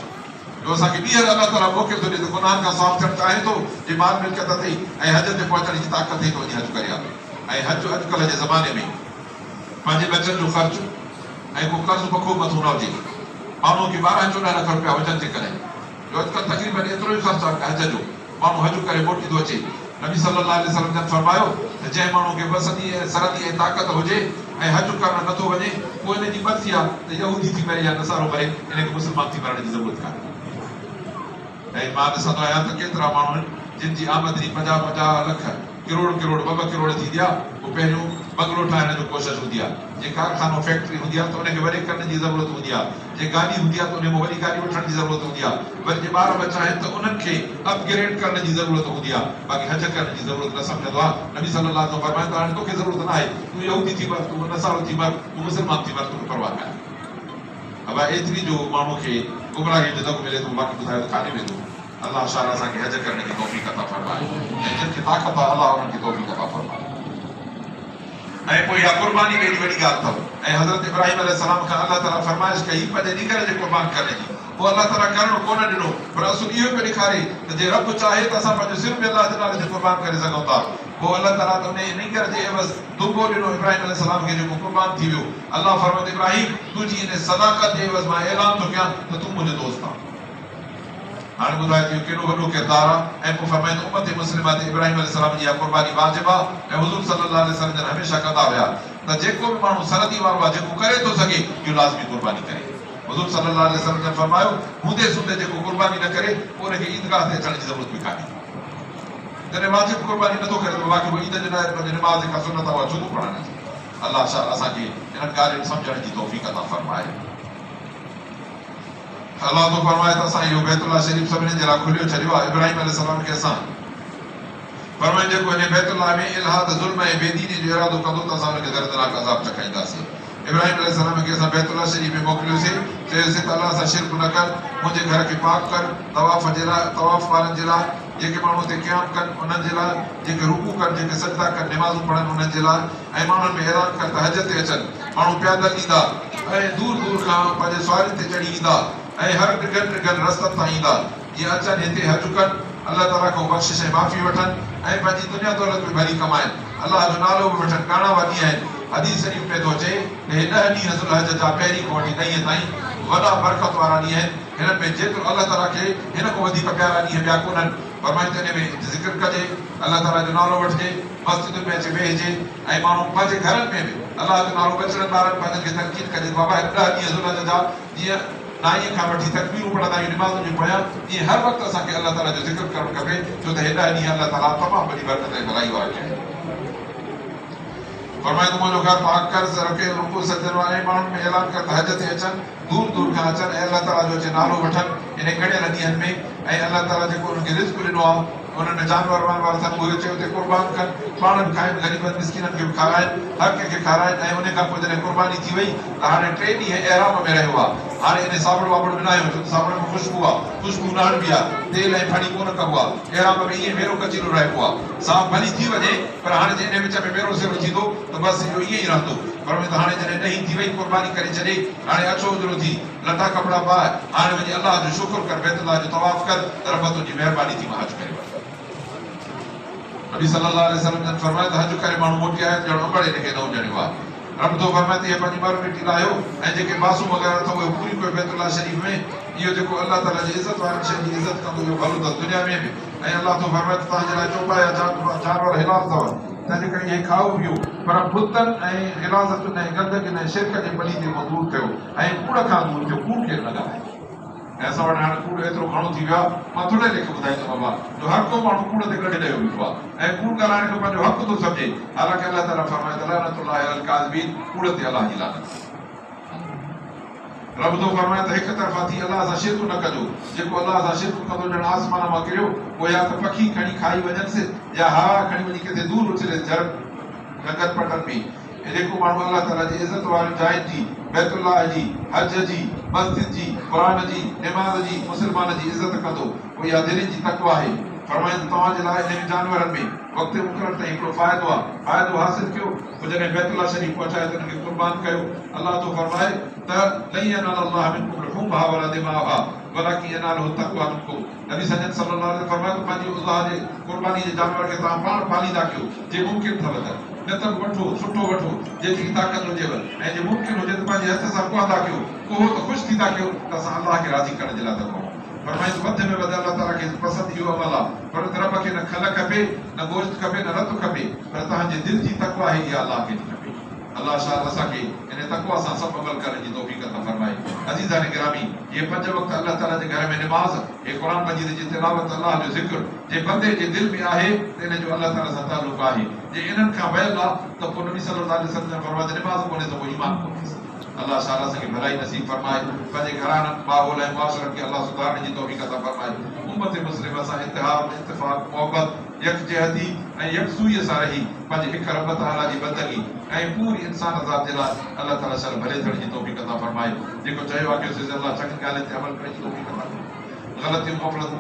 जो असांखे ॿीहर अलाह ताला मौक़ो थो ॾिए त गुनाहनि खां साफ़ थियणु चाहे थो जे माल मिल्कियत अथई ऐं हज ते पहुचण जी ताक़त अथई त वञी हज करे आहे ऐं हज अॼुकल्ह जे ज़माने में पंहिंजे बचनि जो ख़र्चु ऐं को कर्ज़ बखो मथो न हुजे माण्हूअ खे 12-14 लख रुपया हुजनि जे करे जो अॼुकल्ह तक़रीबन एतिरो ई ख़र्चु आहे हज जो माण्हू हज करे मोटी थो अचे नबी सल्लल्लाहु अलैहि वसल्लम जन फरमायो त जंहिं माण्हू खे वसदी ऐं सरहदी ऐं ताक़त हुजे ऐं हज करणु नथो वञे पोइ हिन जी मर्ज़ी आहे त यहूदी थी मरे या नसारो मरे हिनखे मुस्लमान थी मरण जी ज़रूरत कान्हे ऐं मां ॾिसंदो आहियां त केतिरा माण्हू आहिनि जिन जी आमदनी 50-50 लख करोड़ 2 करोड़ थींदी आहे पोइ पहिरियों बंगलो ठाहिण जो कोशिशि हूंदी आहे जे कारखानो फैक्ट्री हूंदी आहे त उनखे वॾे करण जी ज़रूरत हूंदी आहे जे गाॾी हूंदी आहे त उन में वॾी गाॾी वठण जी ज़रूरत हूंदी आहे वरी जे ॿार बचा आहिनि त उन्हनि खे अपग्रेड करण जी ज़रूरत हूंदी आहे बाक़ी हज करण जी ज़रूरत न सम्झंदो आहे नबी सल्लल्लाहु अलैहि वसल्लम फरमाईंदो हाणे तोखे ज़रूरत न आहे तूं यहूदी थी मर तूं नसारो थी मर तूं मुस्लमान थी मर तोखे परवाह कान्हे अब एतिरी जो माण्हू खे गुमराही जो दग मिले थो बाक़ी ॿुधायो त कान्हे वेंदो अल्लाह शाला असांखे हज करण जी तौफ़ीक़ अता फरमाए ऐं जिन खे ताक़त आहे अल्लाह उन्हनि खे तौफ़ीक़ अता फरमाए ऐं पोइ इहा क़ुर्बानी में वॾी ॻाल्हि अथव ऐं हज़रत इब्राहिम अलैहिस्सलाम खां अल्लाह ताला फरमाइश कई पंहिंजे ॾींगर जे क़ुर्बान करण जी पोइ अल्लाह ताला करणु कोन ॾिनो पर असुल इहो पियो ॾेखारे त जे रब चाहे त असां पंहिंजो सिर बि अल्लाह जे नाले ते क़ुर्बान करे सघूं था पोइ अल्लाह ताला त उन ॾींगर जे एवज़ दुबो ॾिनो इब्राहिम अलैहिस्सलाम खे जेको क़ुर्बान थी वियो अल्लाह फरमाए इब्राहिम तुंहिंजी इन सदाक़त जे एवज़ मां ऐलान थो कयां त तूं मुंहिंजो दोस्त आहे हाणे ॿुधाए थी केॾो वॾो किरदारु आहे ऐं पोइ फरमाईंदो उम्मत मुस्लिमा ते इब्राहिम अलैहिस्सलाम जी इहा क़ुर्बानी वाजिब आहे ऐं हुज़ूर सल्लल्लाहु अलैहि वसल्लम जन हमेशह कंदा हुआ त जेको बि माण्हू सरहदी वारो आहे जेको करे थो सघे इहो लाज़मी क़ुर्बानी करे हुज़ूर सल्लल्लाहु अलैहि वसल्लम जन फरमायो हूंदे सूंदे जेको क़ुर्बानी न करे पोइ उनखे ईदगाह ते अचण जी ज़रूरत बि कान्हे जॾहिं वाजिब क़ुर्बानी नथो करे त बाक़ी ईद जे लाइ पंहिंजी निमाज़ जेका सुनत आहे उहा छो थो पढ़णु अल्लाह असांखे इन्हनि ॻाल्हियुनि सम्झण जी तौफ़ीक़ अता फरमाए अल्लाह तो फरमाए त असां इहो बैतुल्लाह शरीफ़ सभिनी जे लाइ खुलियो छॾियो आहे। इब्राहिम अलैहिस्सलाम खे असां फरमाए जेको इन बैतुल्लाह में इल्हाद ज़ुल्म ऐं बेदीनी जो इरादो कंदो त असां हुनखे दर्दनाक अज़ाब चखाईंदासीं। इब्राहिम अलैहिस्सलाम खे असां बैतुल्लाह शरीफ़ में मोकिलियोसीं, चयोसीं त अल्लाह सां शिरक न कर, मुंहिंजे घर खे पाक कर, तवाफ़ जे लाइ, तवाफ़ वारनि जे लाइ, जेके माण्हू हुते क़याम कनि उन्हनि जे लाइ, जेके रुकू कनि, जेके सजदा कनि, निमाज़ूं पढ़नि उन्हनि जे लाइ, ऐं माण्हुनि में ऐलान कर त हज ते अचनि। माण्हू पैदल ईंदा ऐं दूर दूर खां पंहिंजे सवारियुनि ते चढ़ी ईंदा ऐं हर ॾिघनि ॾिघनि रस्तनि तां ईंदा, जीअं अचनि हिते हज कनि, अल्लाह ताला खां बख़्शिश ऐं माफ़ी वठनि ऐं पंहिंजी दुनिया दौलत में भली कमाइनि, अल्लाह जो नालो बि वठनि। काणावा ॾींहं आहिनि, हदीस शरीफ़ में थो अचे त हे 10 ॾींहं ज़ुल्हज जा पहिरीं खां वठी 9 ताईं वॾा बरकत वारा ॾींहं आहिनि। हिननि में जेतिरो अल्लाह ताला खे हिन खां वधीक प्यारा ॾींहं ॿिया कोन्हनि। फरमाए त हिन में ज़िक्र कजे, अल्लाह ताला जो नालो वठिजे, मस्जिदुनि में अची वेहिजे ऐं माण्हू पंहिंजे घरनि में बि अल्लाह जो नालो बचड़नि ॿारनि पंहिंजनि खे तनक़ीद कजे, बाबा 10 ॾींहं ज़ुल्हज जा जीअं 9 खां वठी तकबीरूं पढ़ंदा आहियूं, निमाज़ुनि जूं पढ़िया, ईअं हर वक़्तु असांखे अल्लाह ताला जो ज़िक्र करणु खपे, छो त हे 10 ॾींहं अल्लाह ताला तमामु वॾी बरकत ऐं भलाई वारा आहिनि। फरमाए त मुंहिंजो घर पाक कर, रखे रुकू सजदनि वारे माण्हुनि में ऐलान कर त हज ते अचनि, दूर दूर खां अचनि ऐं अल्लाह ताला जो अचे नालो वठनि इन कड़ियल ॾींहंनि में, ऐं अल्लाह ताला जेको उन्हनि खे रिज़्क़ ॾिनो आहे उन्हनि जानवर वारा अथनि उहे चयो त क़ुर्बान कनि, पाण बि खाइनि, ग़रीबनि मिस्किननि खे बि खाराइनि, हर कंहिंखे खाराइनि। ऐं उन खां पोइ जॾहिं क़ुर्बानी थी वई त हाणे 3 ॾींहं एहराम में रहियो आहे। हाणे इन साबुण वाबुण विनायो, छो त साबुण में ख़ुशबू आहे, ख़ुशबू नाड़ बि आहे, तेल ऐं फणी कोन कबो आहे, एहराम में ईअं मेरो कचीलो रहिबो आहे, साफ़ भली थी वञे, पर हाणे जे इन विच में मेरो सेरो थींदो त बसि इहो ईअं ई रहंदो। पर त हाणे जॾहिं ॾही थी वई, क़ुर्बानी करे छॾे, हाणे अचो उजरो थी, लटा कपिड़ा पाए, हाणे वञी अल्लाह जो शुक्र कर, बैतुल्लाह जो तवाफ़ कर, त रब तुंहिंजी महिरबानी थी, मां हज करे वठां। नबी सल्लल्लाहु अलैहि वसल्लम जन फरमाए त हज करे माण्हू मोटी आया ॼण अंबड़े खे न ॼणियो आहे। रब तो फरमाए त पंहिंजी मर मिटी लाहियो ऐं जेके मासूम वग़ैरह अथव उहे पूरी कोई बैतुल्लाह शरीफ़ में, इहो जेको अल्लाह ताला जी इज़त वारनि शयुनि जी इज़त कंदो इहो भलो अथसि दुनिया में बि। ऐं अल्लाह तो फरमाए त तव्हांजे लाइ चोपा या जानवर हिलाल अथव, तंहिंजे करे इहे खाओ पीओ, पर बुतनि ऐं हिलाज़तुनि ऐं गंदगियुनि ऐं शिरक जे पलीते मां दूर थियो ऐं कूड़ खां दूर थियो। कूड़ केरु न ॻाल्हाए, ऐं असां वटि हाणे कूड़ एतिरो घणो थी वियो आहे, मां थोरे लेखे ॿुधाईंदुमि बाबा, जो हर को माण्हू कूड़ ते गॾु ॾियो बीठो आहे ऐं कूड़ ॻाल्हाइण खे पंहिंजो हक़ थो सम्झे, हालांकि अल्लाह ताला फरमाए त लानतुल्लाहि अलल काज़िबीन, कूड़ ते अल्लाह जी लानत। रब तो फरमाए त हिकु तरफ़ा थी अल्लाह सां शिरक न कजो, जेको अल्लाह सां शिरक कंदो ॼण आसमान मां किरियो, पोइ या त पखी खणी खाई वञनिसि या हवा खणी वञी किथे दूर उछले झड़ गगन पटनि में। जेको माण्हू अल्लाह ताला जी इज़त वारी जाइनि जी, बैतुल्लाह जी, हज जी, मस्जिद जी, क़ुरान जी, निमाज़ जी, मुस्लमान जी इज़त कंदो, पोइ इहा दिलि जी तक़वा आहे। फरमाए त तव्हांजे लाइ इन जानवरनि में वक़्तु मुक़ररु ताईं हिकिड़ो फ़ाइदो आहे, फ़ाइदो हासिल कयो, पोइ जॾहिं बैतुल्लाह शरीफ़ पहुचाए त हुनखे क़ुर्बान कयो। अल्लाह तो फरमाए त लन यनालल्लाह मिनकुम लुहूमुहा वला दिमाउहा वलाकिन यनालुहु तक़वा मिनकुम। नबी सल्लल्लाहु अलैहि वसल्लम फरमाए त पंहिंजी उज़ा जे क़ुर्बानी जे जानवर खे तव्हां पाण पालींदा कयो, जे मुमकिन अथव त, न त वठो सुठो वठो जेतिरी ताक़त हुजेव, ऐं जे मुमकिन हुजे त पंहिंजे हथ सां कुहंदा कयो, कोहो त ख़ुशि थींदा कयो त असां अल्लाह खे राज़ी करण जे लाइ था कयूं। फरमाए त वधि में वधि अल्लाह ताला खे पसंदि इहो अमल आहे, पर रब खे न खल खपे, न गोश्त खपे, न रतु खपे, पर तव्हांजे दिलि जी तक़वा आहे, इहा अल्लाह खे थी खपे। अल्लाह शाह असांखे इन तक़वा सां सभु अमल करण जी तौफ़ीक़ अता फरमाए। अज़ीज़ान गिरामी, ये 5 वक़्त अल्लाह ताला जे घर में निमाज़, ये क़ुरान मजीद जी तिलावत, अल्लाह जो ज़िक्र जे बंदे जे दिलि में आहे त इन जो अल्लाह ताला सां ताल्लुक़ आहे। जे इन्हनि खां वयल आहे त पोइ नबी सल्लल्लाहु अलैहि वसल्लम फरमाए त निमाज़ कोन्हे त पोइ ईमान कोन्हे। अल्लाह ताला असांखे भलाई नसीब फरमाए, पंहिंजे घराननि माहौल ऐं मुआशरनि खे अल्लाह सुधारण जी तौफ़ीक़ अता फरमाए। उम्मत मुस्लिमा सां इत्तिहाद, इत्तिफ़ाक़, मोहबत, यकजहती ऐं यकसूईअ सां रही पंहिंजे हिक रब ताला जी बंदगी ऐं पूरी इंसान ज़ात जे लाइ अल्लाह ताला शर भले थियण जी तौफ़ीक़ अता फरमाए। जेको चयो आहे कि अल्लाह चङी ॻाल्हियुनि ते अमल करण जी तौफ़ीक़ अता फरमाए। ग़लतियूं, ग़फ़लतूं,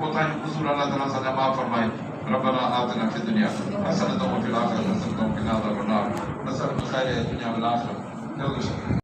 कोताहियूं, क़ुसूर अल्लाह ताला असांजा माफ़ फरमाए। रब्बना आतिना फ़िद दुनिया हसनतन व फ़िल आख़िरति हसनतन व क़िना अज़ाबन्नार। नसअलुका ख़ैर दुनिया वल आख़िरह।